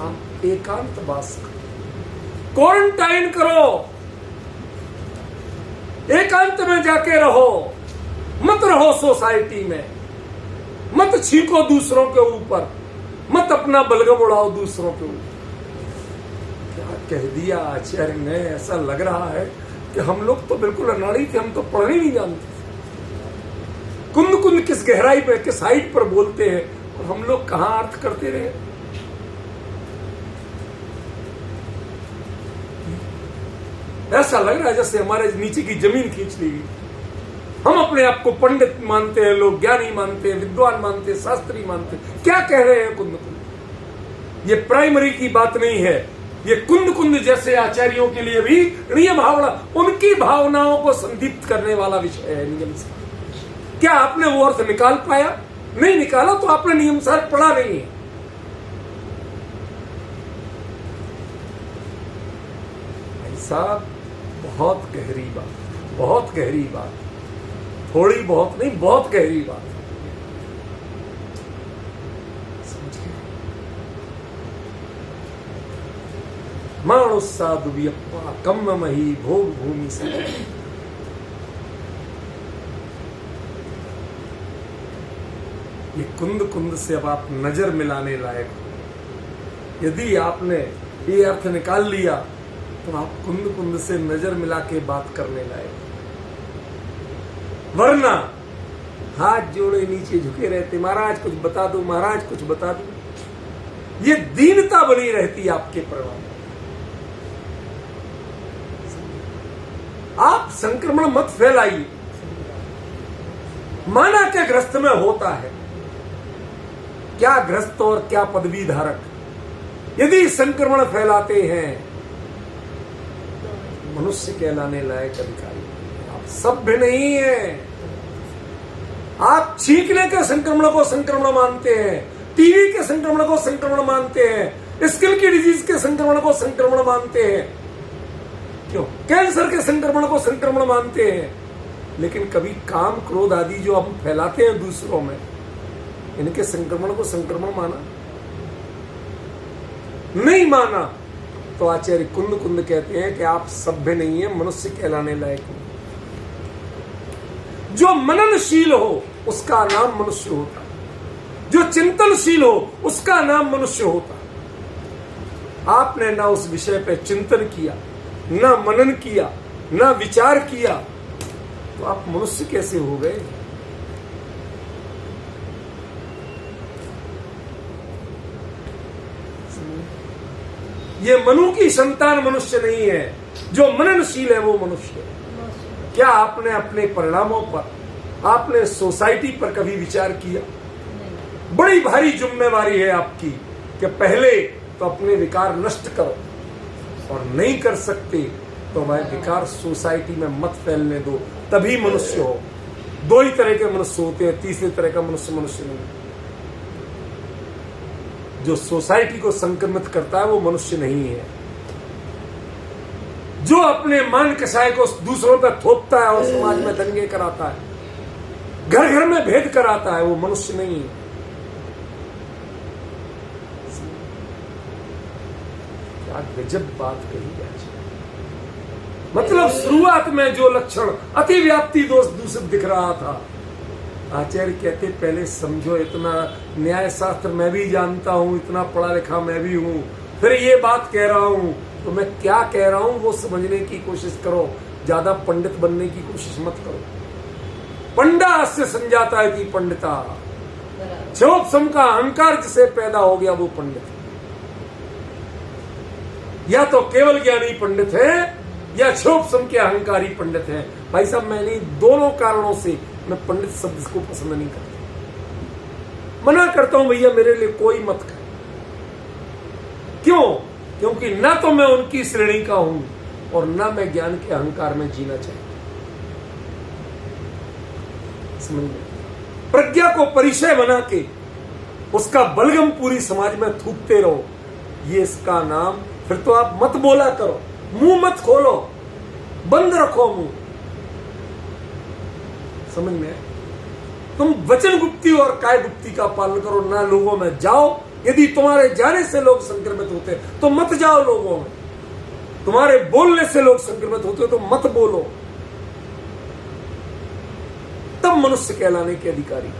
आप एकांत वास करो, क्वारंटाइन करो, एकांत में जाके रहो, मत रहो सोसाइटी में, मत छींको दूसरों के ऊपर, मत अपना बलगम उड़ाओ दूसरों के ऊपर। क्या कह दिया आचार्य ने, ऐसा लग रहा है कि हम लोग तो बिल्कुल अनाड़ी थे, हम तो पढ़ने नहीं जानते थे। कुंद कुंद किस गहराई पे, किस हाइट पर बोलते हैं और हम लोग कहां अर्थ करते रहे। ऐसा लग रहा है जैसे हमारे नीचे की जमीन खींच ली गई। हम अपने आप को पंडित मानते हैं, लोग ज्ञानी मानते हैं, विद्वान मानते हैं, शास्त्री मानते हैं। क्या कह रहे हैं कुंद कुंद? ये प्राइमरी की बात नहीं है, ये कुंद कुंद जैसे आचार्यों के लिए भी नियम भावना, उनकी भावनाओं को संदीप्त करने वाला विषय है नियम से। क्या आपने वो अर्थ निकाल पाया? नहीं निकाला तो आपने नियम सार पढ़ा नहीं है। ऐसा बहुत गहरी बात, बहुत गहरी बात, थोड़ी बहुत नहीं, बहुत गहरी बात। मानुष साधु वियप्पा कम मही भोग भूमि से। ये कुंद कुंद से अब आप नजर मिलाने लायक हो। यदि आपने ये अर्थ निकाल लिया तो आप कुंद कुंद से नजर मिला के बात करने लायक। वरना हाथ जोड़े नीचे झुके रहते, महाराज कुछ बता दो, महाराज कुछ बता दो। ये दीनता बनी रहती आपके प्रभाव। आप संक्रमण मत फैलाइए। माना के ग्रस्त में होता है, क्या ग्रस्त और क्या पदवी धारक यदि संक्रमण फैलाते हैं, मनुष्य कहलाने लायक अधिकारी आप सभ्य नहीं है। आप छींकने के संक्रमण को संक्रमण मानते हैं, टीवी के संक्रमण को संक्रमण मानते हैं, स्किन की डिजीज के संक्रमण को संक्रमण मानते हैं, क्यों कैंसर के संक्रमण को संक्रमण मानते हैं। लेकिन कभी काम क्रोध आदि जो हम फैलाते हैं दूसरों में, इनके संक्रमण को संक्रमण माना? नहीं माना। तो आचार्य कुंद कुंद कहते हैं कि आप सभ्य नहीं है, मनुष्य कहलाने लायक हो। जो मननशील हो उसका नाम मनुष्य होता, जो चिंतनशील हो उसका नाम मनुष्य होता। आपने ना उस विषय पे चिंतन किया, ना मनन किया, ना विचार किया, तो आप मनुष्य कैसे हो गए? ये मनु की संतान मनुष्य नहीं है, जो मननशील है वो मनुष्य है। क्या आपने अपने परिणामों पर, आपने सोसाइटी पर कभी विचार किया? बड़ी भारी जिम्मेवारी है आपकी कि पहले तो अपने विकार नष्ट करो, और नहीं कर सकते तो वह विकार सोसाइटी में मत फैलने दो, तभी मनुष्य हो। दो ही तरह के मनुष्य होते हैं, तीसरे तरह का मनुष्य नहीं। जो सोसाइटी को संक्रमित करता है वो मनुष्य नहीं है। जो अपने मान कसाय को दूसरों पर थोपता है और समाज में दंगे कराता है, घर घर में भेद कराता है, वो मनुष्य नहीं है। क्या गजब बात कही है। मतलब शुरुआत में जो लक्षण अतिव्याप्ति दोष दूषित दिख रहा था, आचार्य कहते पहले समझो, इतना न्याय शास्त्र मैं भी जानता हूं, इतना पढ़ा लिखा मैं भी हूं, फिर ये बात कह रहा हूं तो मैं क्या कह रहा हूं वो समझने की कोशिश करो। ज्यादा पंडित बनने की कोशिश मत करो। पंडा से संजाता है कि पंडिता, क्षोभ का अहंकार जिसे पैदा हो गया वो पंडित। या तो केवल ज्ञानी पंडित है या क्षोभ के अहंकारी पंडित है। भाई साहब, मैंने दोनों कारणों से मैं पंडित शब्द को पसंद नहीं करता, मना करता हूं भैया, मेरे लिए कोई मत कर। क्यों? क्योंकि ना तो मैं उनकी श्रेणी का हूं और ना मैं ज्ञान के अहंकार में जीना चाहता। समझ में? प्रज्ञा को परिचय बना के उसका बलगम पूरी समाज में थूकते रहो, ये इसका नाम। फिर तो आप मत बोला करो, मुंह मत खोलो, बंद रखो मुंह। समझ में? तुम वचन गुप्ती और काय गुप्ती का पालन करो, ना लोगों में जाओ। यदि तुम्हारे जाने से लोग संक्रमित होते तो मत जाओ लोगों में। तुम्हारे बोलने से लोग संक्रमित होते तो मत बोलो। तब मनुष्य कहलाने के अधिकारी।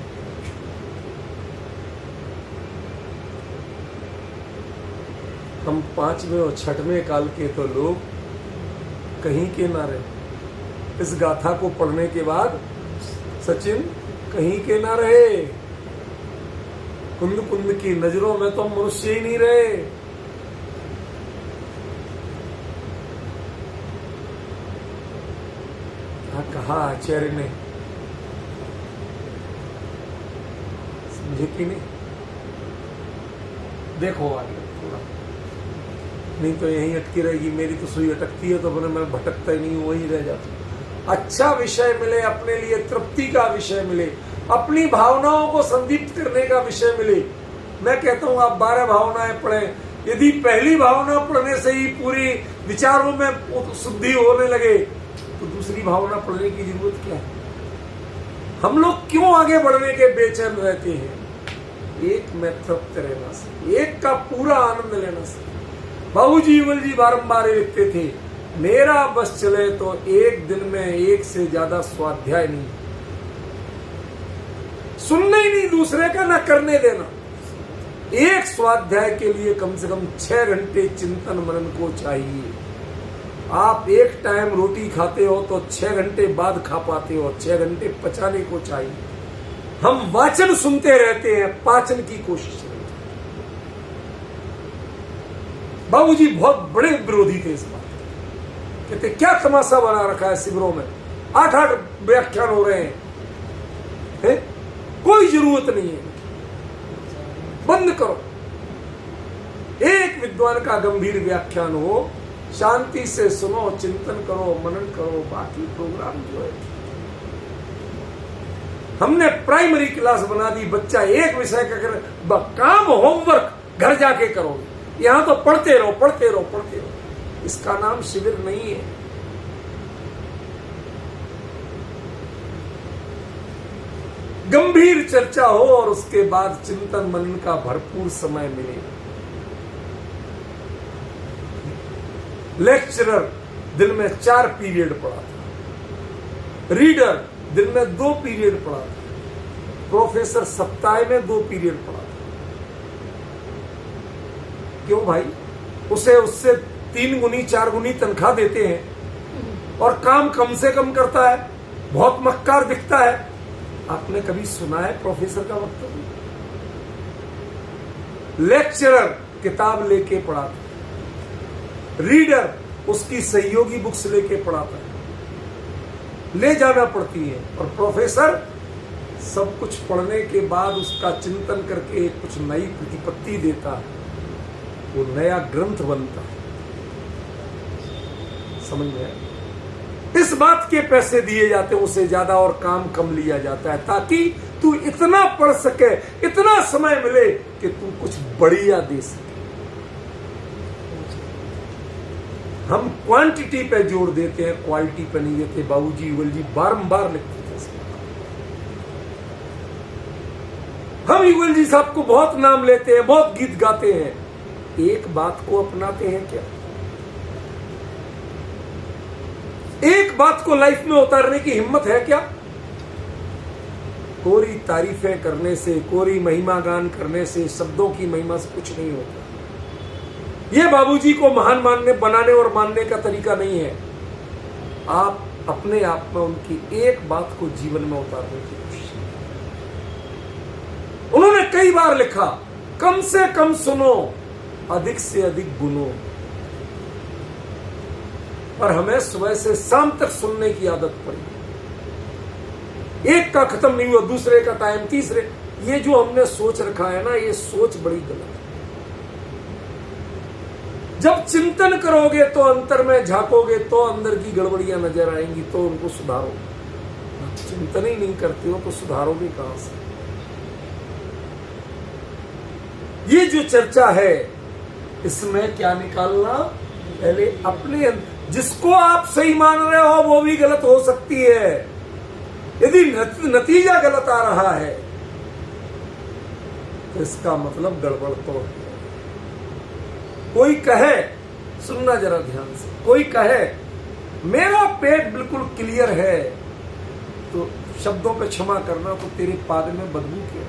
हम 5वें और 6वें काल के तो लोग कहीं के ना रहे। इस गाथा को पढ़ने के बाद सचिन कहीं के ना रहे। कुंद कुंद की नजरों में तो मनुष्य ही नहीं रहे। कहा आचार्य ने, समझे कि नहीं? देखो आगे थोड़ा, नहीं तो यहीं अटकी रहेगी। मेरी तो सुई अटकती है तो मैं भटकता ही नहीं हूं, वहीं रह जाता। अच्छा विषय मिले, अपने लिए तृप्ति का विषय मिले, अपनी भावनाओं को संदीप्त करने का विषय मिले। मैं कहता हूं आप 12 भावनाएं पढ़ें। यदि पहली भावना पढ़ने से ही पूरी विचारों में शुद्धि होने लगे तो दूसरी भावना पढ़ने की जरूरत क्या है? हम लोग क्यों आगे बढ़ने के बेचैन रहते हैं? एक में तृप्त रहना से, एक का पूरा आनंद लेना से। बाबूजी युगल जी बारंबार लिखते थे, मेरा बस चले तो एक दिन में एक से ज्यादा स्वाध्याय नहीं, सुनना ही नहीं दूसरे का, ना करने देना। एक स्वाध्याय के लिए कम से कम 6 घंटे चिंतन मनन को चाहिए। आप एक टाइम रोटी खाते हो तो 6 घंटे बाद खा पाते हो, 6 घंटे पचाने को चाहिए। हम वाचन सुनते रहते हैं, पाचन की कोशिश नहीं। बाबूजी बहुत बड़े विरोधी थे इस बात। कहते क्या तमाशा बना रखा है शिविरों में, 8-8 व्याख्यान हो रहे हैं, कोई जरूरत नहीं है, बंद करो। एक विद्वान का गंभीर व्याख्यान हो, शांति से सुनो, चिंतन करो, मनन करो, बाकी प्रोग्राम जो है। हमने प्राइमरी क्लास बना दी, बच्चा एक विषय का कर, काम होमवर्क घर जाके करोगे। यहां तो पढ़ते रहो पढ़ते रहो पढ़ते रहो। इसका नाम शिविर नहीं है। गंभीर चर्चा हो और उसके बाद चिंतन मनन का भरपूर समय मिले। लेक्चरर दिन में 4 पीरियड पढ़ाता, रीडर दिन में 2 पीरियड पढ़ाता, प्रोफेसर सप्ताह में 2 पीरियड पढ़ाता। क्यों भाई? उसे उससे 3 गुनी 4 गुनी तनख्वाह देते हैं और काम कम से कम करता है, बहुत मक्कार दिखता है। आपने कभी सुना है प्रोफेसर का वक्तव्य? लेक्चरर किताब लेके पढ़ाता, रीडर उसकी सहयोगी बुक्स लेके पढ़ाता है, ले जाना पड़ती है, और प्रोफेसर सब कुछ पढ़ने के बाद उसका चिंतन करके कुछ नई प्रतिपत्ति देता है, वो नया ग्रंथ बनता है। समझ में? इस बात के पैसे दिए जाते हैं, उससे ज्यादा और काम कम लिया जाता है, ताकि तू इतना पढ़ सके, इतना समय मिले कि तू कुछ बढ़िया दे सके। हम क्वांटिटी पे जोर देते हैं, क्वालिटी पे नहीं देते। बाबूजी युगल जी बारंबार लिखते थे। हम युगल जी साहब को बहुत नाम लेते हैं, बहुत गीत गाते हैं, एक बात को अपनाते हैं क्या? एक बात को लाइफ में उतारने की हिम्मत है क्या? कोरी तारीफें करने से, कोरी महिमा गान करने से, शब्दों की महिमा से कुछ नहीं होता। ये बाबूजी को महान मानने, बनाने और मानने का तरीका नहीं है। आप अपने आप में उनकी एक बात को जीवन में उतारने की कोशिश। उन्होंने कई बार लिखा, कम से कम सुनो, अधिक से अधिक गुनो। पर हमें सुबह से शाम तक सुनने की आदत पड़ी। एक का खत्म नहीं हुआ, दूसरे का टाइम, तीसरे। ये जो हमने सोच रखा है ना, ये सोच बड़ी गलत है। जब चिंतन करोगे तो अंतर में झांकोगे तो अंदर की गड़बड़ियां नजर आएंगी, तो उनको सुधारो। चिंतन ही नहीं करते हो तो सुधारोगे कहां से? ये जो चर्चा है इसमें क्या निकालना, पहले अपने जिसको आप सही मान रहे हो वो भी गलत हो सकती है। यदि नतीजा गलत आ रहा है तो इसका मतलब गड़बड़ तो है। कोई कहे, सुनना जरा ध्यान से, कोई कहे मेरा पेट बिल्कुल क्लियर है, तो शब्दों पे क्षमा करना, तो तेरे पाद में बदबू क्यों?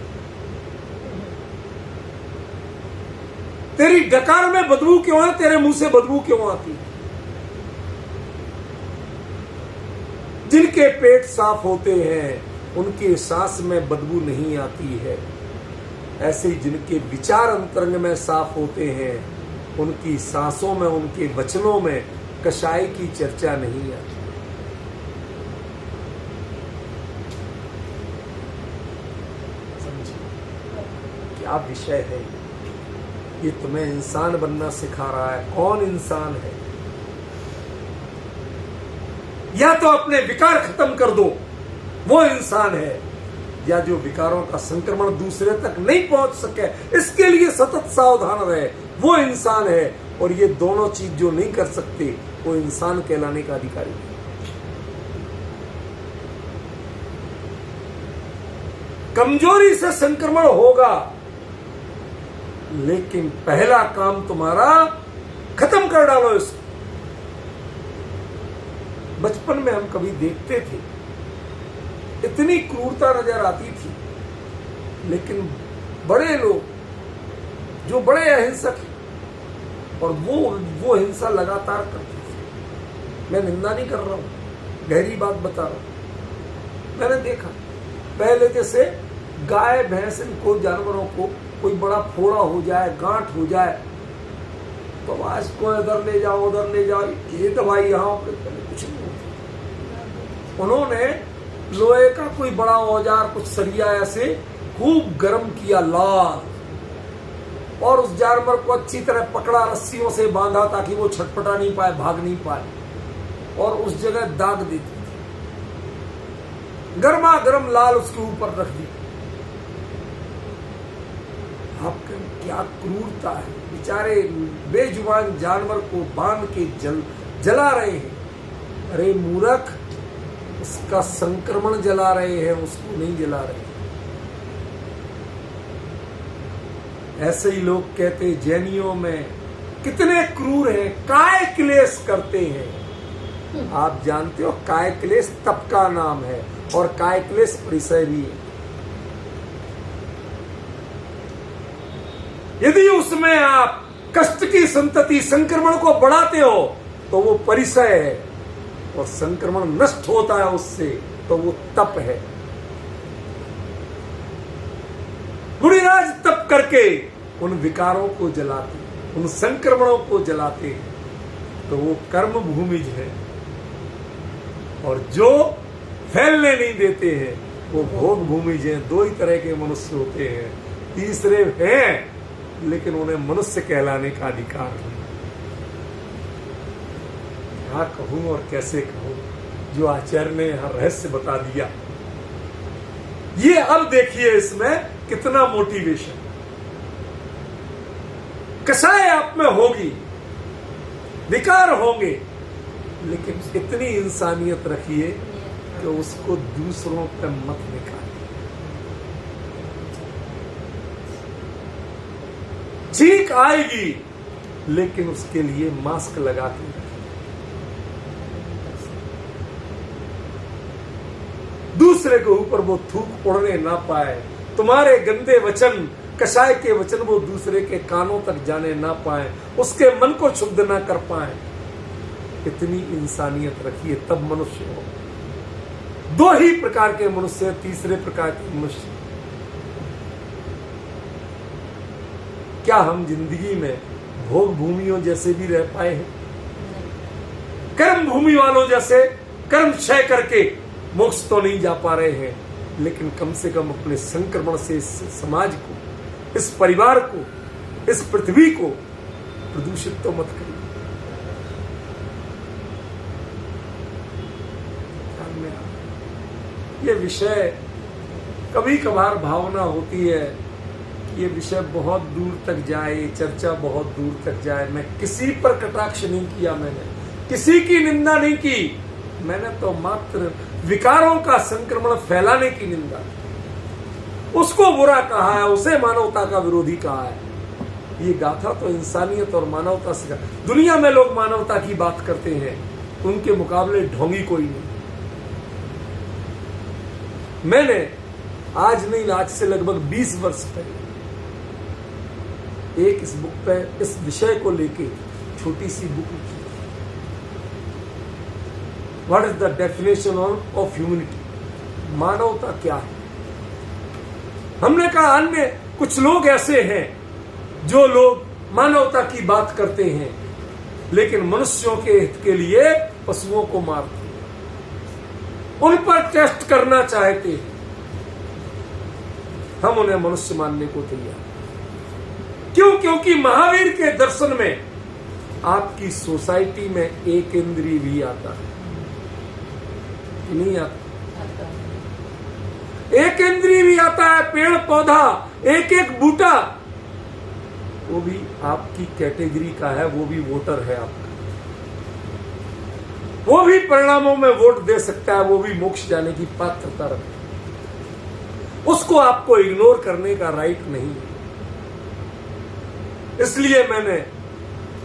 तेरी डकार में बदबू क्यों है? तेरे मुंह से बदबू क्यों आती है? जिनके पेट साफ होते हैं उनके सांस में बदबू नहीं आती है। ऐसे ही जिनके विचार अंतरंग में साफ होते हैं उनकी सांसों में, उनके वचनों में कषाय की चर्चा नहीं आती। समझिए क्या विषय है ये? तुम्हें इंसान बनना सिखा रहा है। कौन इंसान है? या तो अपने विकार खत्म कर दो, वो इंसान है, या जो विकारों का संक्रमण दूसरे तक नहीं पहुंच सके इसके लिए सतत सावधान रहे, वो इंसान है। और ये दोनों चीज जो नहीं कर सकते वो इंसान कहलाने का अधिकारी है। कमजोरी से संक्रमण होगा, लेकिन पहला काम तुम्हारा खत्म कर डालो इसको। बचपन में हम कभी देखते थे, इतनी क्रूरता नजर आती थी, लेकिन बड़े लोग जो बड़े अहिंसक हैं और वो हिंसा लगातार करते थे। मैं निंदा नहीं कर रहा हूं, गहरी बात बता रहा हूं। मैंने देखा पहले जैसे गाय भैंस को, जानवरों को कोई बड़ा फोड़ा हो जाए, गांठ हो जाए, तो आज को इधर ले जाओ उधर ले जाओ, ये दवाई यहां पे कुछ नहीं होती। उन्होंने लोहे का कोई बड़ा औजार, कुछ सरिया ऐसे खूब गर्म किया लाल, और उस जानवर को अच्छी तरह पकड़ा, रस्सियों से बांधा ताकि वो छटपटा नहीं पाए, भाग नहीं पाए, और उस जगह दाग देती थी। गर्मा गर्म लाल उसके ऊपर रख दी। आपके क्या क्रूरता है! बेचारे बेजुबान जानवर को बांध के जला रहे हैं। अरे मूर्ख, उसका संक्रमण जला रहे हैं, उसको नहीं जला रहे। ऐसे ही लोग कहते जैनियों में कितने क्रूर हैं, काय क्लेश करते हैं। आप जानते हो काय क्लेश तप का नाम है, और काय क्लेश परिसय भी है। यदि उसमें आप कष्ट की संतति, संक्रमण को बढ़ाते हो तो वो परिसय है, और संक्रमण नष्ट होता है उससे तो वो तप है। मुनिराज तप करके उन विकारों को जलाते, उन संक्रमणों को जलाते हैं, तो वो कर्म भूमिज है। और जो फैलने नहीं देते हैं वो भोग भूमिज हैं। दो ही तरह के मनुष्य होते हैं, तीसरे हैं लेकिन उन्हें मनुष्य कहलाने का अधिकार नहीं। क्या कहूं और कैसे कहूं, जो आचार्य ने यहां रहस्य बता दिया। ये अब देखिए इसमें कितना मोटिवेशन। कषाय आप में होगी, विकार होंगे, लेकिन इतनी इंसानियत रखिए कि उसको दूसरों पर मत निकालिए। छींक आएगी लेकिन उसके लिए मास्क लगा के रखिए। दूसरे के ऊपर वो थूक उड़ने ना पाए। तुम्हारे गंदे वचन, कषाय के वचन वो दूसरे के कानों तक जाने ना पाए, उसके मन को क्षुब्ध ना कर पाए। इतनी इंसानियत रखिए तब मनुष्य हो। दो ही प्रकार के मनुष्य, तीसरे प्रकार के मनुष्य। क्या हम जिंदगी में भोग भूमियों जैसे भी रह पाए हैं? कर्म भूमि वालों जैसे कर्म क्षय करके मोक्ष तो नहीं जा पा रहे हैं, लेकिन कम से कम अपने संक्रमण से इस समाज को, इस परिवार को, इस पृथ्वी को प्रदूषित तो मत करिए। ये विषय कभी कभार भावना होती है कि ये विषय बहुत दूर तक जाए, चर्चा बहुत दूर तक जाए। मैं किसी पर कटाक्ष नहीं किया, मैंने किसी की निंदा नहीं की, मैंने तो मात्र विकारों का संक्रमण फैलाने की निंदा की। उसको बुरा कहा है, उसे मानवता का विरोधी कहा है। ये गाथा तो इंसानियत और मानवता से, दुनिया में लोग मानवता की बात करते हैं, उनके मुकाबले ढोंगी कोई नहीं। मैंने आज नहीं, आज से लगभग 20 वर्ष पहले एक इस बुक पे, इस विषय को लेके छोटी सी बुक लिखी, what is the definition of humanity, मानवता क्या है। हमने कहा अन्य कुछ लोग ऐसे हैं जो लोग मानवता की बात करते हैं लेकिन मनुष्यों के हित के लिए पशुओं को मारते हैं, उन पर टेस्ट करना चाहते हैं। हम उन्हें मनुष्य मानने को तैयार। क्यों? क्योंकि महावीर के दर्शन में आपकी सोसाइटी में एक इंद्रिय भी आता है, नहीं आता? एक इंद्रिय भी आता है, पेड़ पौधा, एक एक बूटा, वो भी आपकी कैटेगरी का है, वो भी वोटर है आपका, वो भी परिणामों में वोट दे सकता है, वो भी मोक्ष जाने की पात्रता रखता है। उसको आपको इग्नोर करने का राइट नहीं है। इसलिए मैंने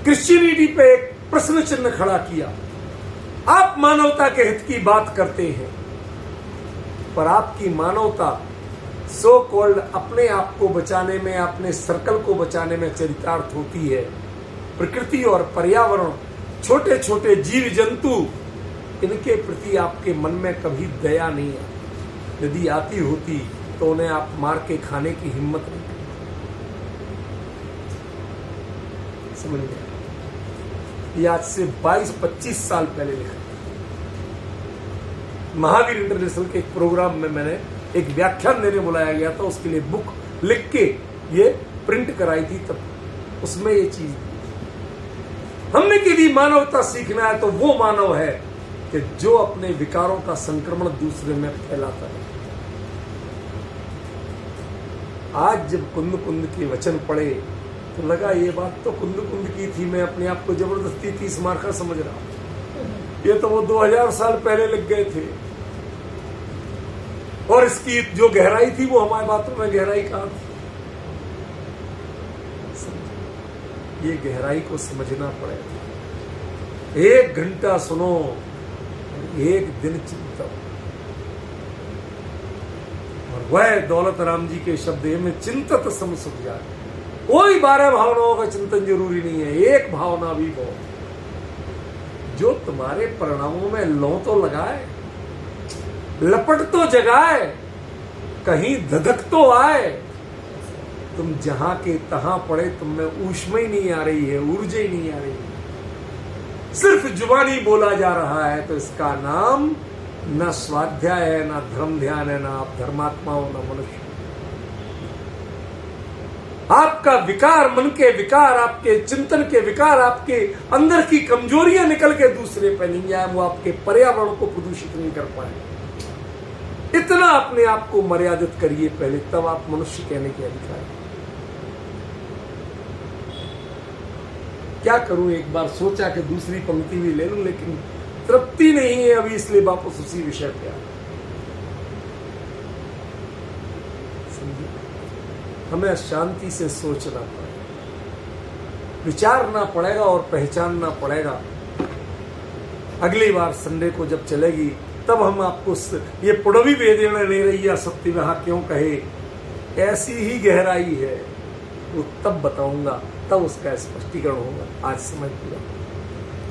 क्रिश्चियनिटी पे एक प्रश्न चिन्ह खड़ा किया। आप मानवता के हित की बात करते हैं, पर आपकी मानवता सो कॉल्ड अपने आप को बचाने में, अपने सर्कल को बचाने में चरितार्थ होती है। प्रकृति और पर्यावरण, छोटे छोटे जीव जंतु, इनके प्रति आपके मन में कभी दया नहीं आती। यदि आती होती तो उन्हें आप मार के खाने की हिम्मत नहीं करते। समझ गए? ये आज से 22-25 साल पहले लिखा। महावीर इंटरनेशनल के एक प्रोग्राम में मैंने एक व्याख्यान देने बुलाया गया था, उसके लिए बुक लिख के ये प्रिंट कराई थी, तब उसमें ये चीज हमने कि यदि मानवता सीखना है तो वो मानव है कि जो अपने विकारों का संक्रमण दूसरे में फैलाता है। आज जब कुंद कुंद के वचन पढ़े तो लगा ये बात तो कुंद कुंद की थी, मैं अपने आप को जबरदस्ती 30 मार्का समझ रहा हूं। ये तो वो 2000 साल पहले लग गए थे, और इसकी जो गहराई थी वो हमारी बातों में गहराई कहां थी। ये गहराई को समझना पड़ेगा। 1 घंटा सुनो, 1 दिन चिंतन, और वह दौलत राम जी के शब्द में चिंतत सम सुख जाए। कोई 12 भावनाओं का चिंतन जरूरी नहीं है, एक भावना भी बहुत, जो तुम्हारे परिणामों में लौ तो लगाए, लपट तो जगाए, कहीं धधक तो आए। तुम जहां के तहां पड़े, तुम में ऊष्मा ही नहीं आ रही है, ऊर्जा ही नहीं आ रही है, सिर्फ जुबानी बोला जा रहा है, तो इसका नाम न स्वाध्याय है, न धर्म ध्यान है, न आप धर्मात्मा हो, न मनुष्य। आपका विकार, मन के विकार, आपके चिंतन के विकार, आपके अंदर की कमजोरियां निकल के दूसरे पे नहीं जाए, वो आपके पर्यावरण को प्रदूषित नहीं कर पाए। इतना अपने आप को मर्यादित करिए पहले, तब आप मनुष्य कहने के अधिकारी। क्या करूं, एक बार सोचा कि दूसरी पंक्ति भी ले लूं, लेकिन तृप्ति नहीं है अभी, इसलिए वापस उसी विषय पे आ। हमें शांति से सोचना पड़ेगा, विचारना पड़ेगा और पहचानना पड़ेगा। अगली बार संडे को जब चलेगी तब हम आपको ये पुड़वी वेदेण ले रही है सत्य वहां क्यों कहे, ऐसी ही गहराई है, वो तब बताऊंगा, तब उसका स्पष्टीकरण होगा। आज समय पूरा।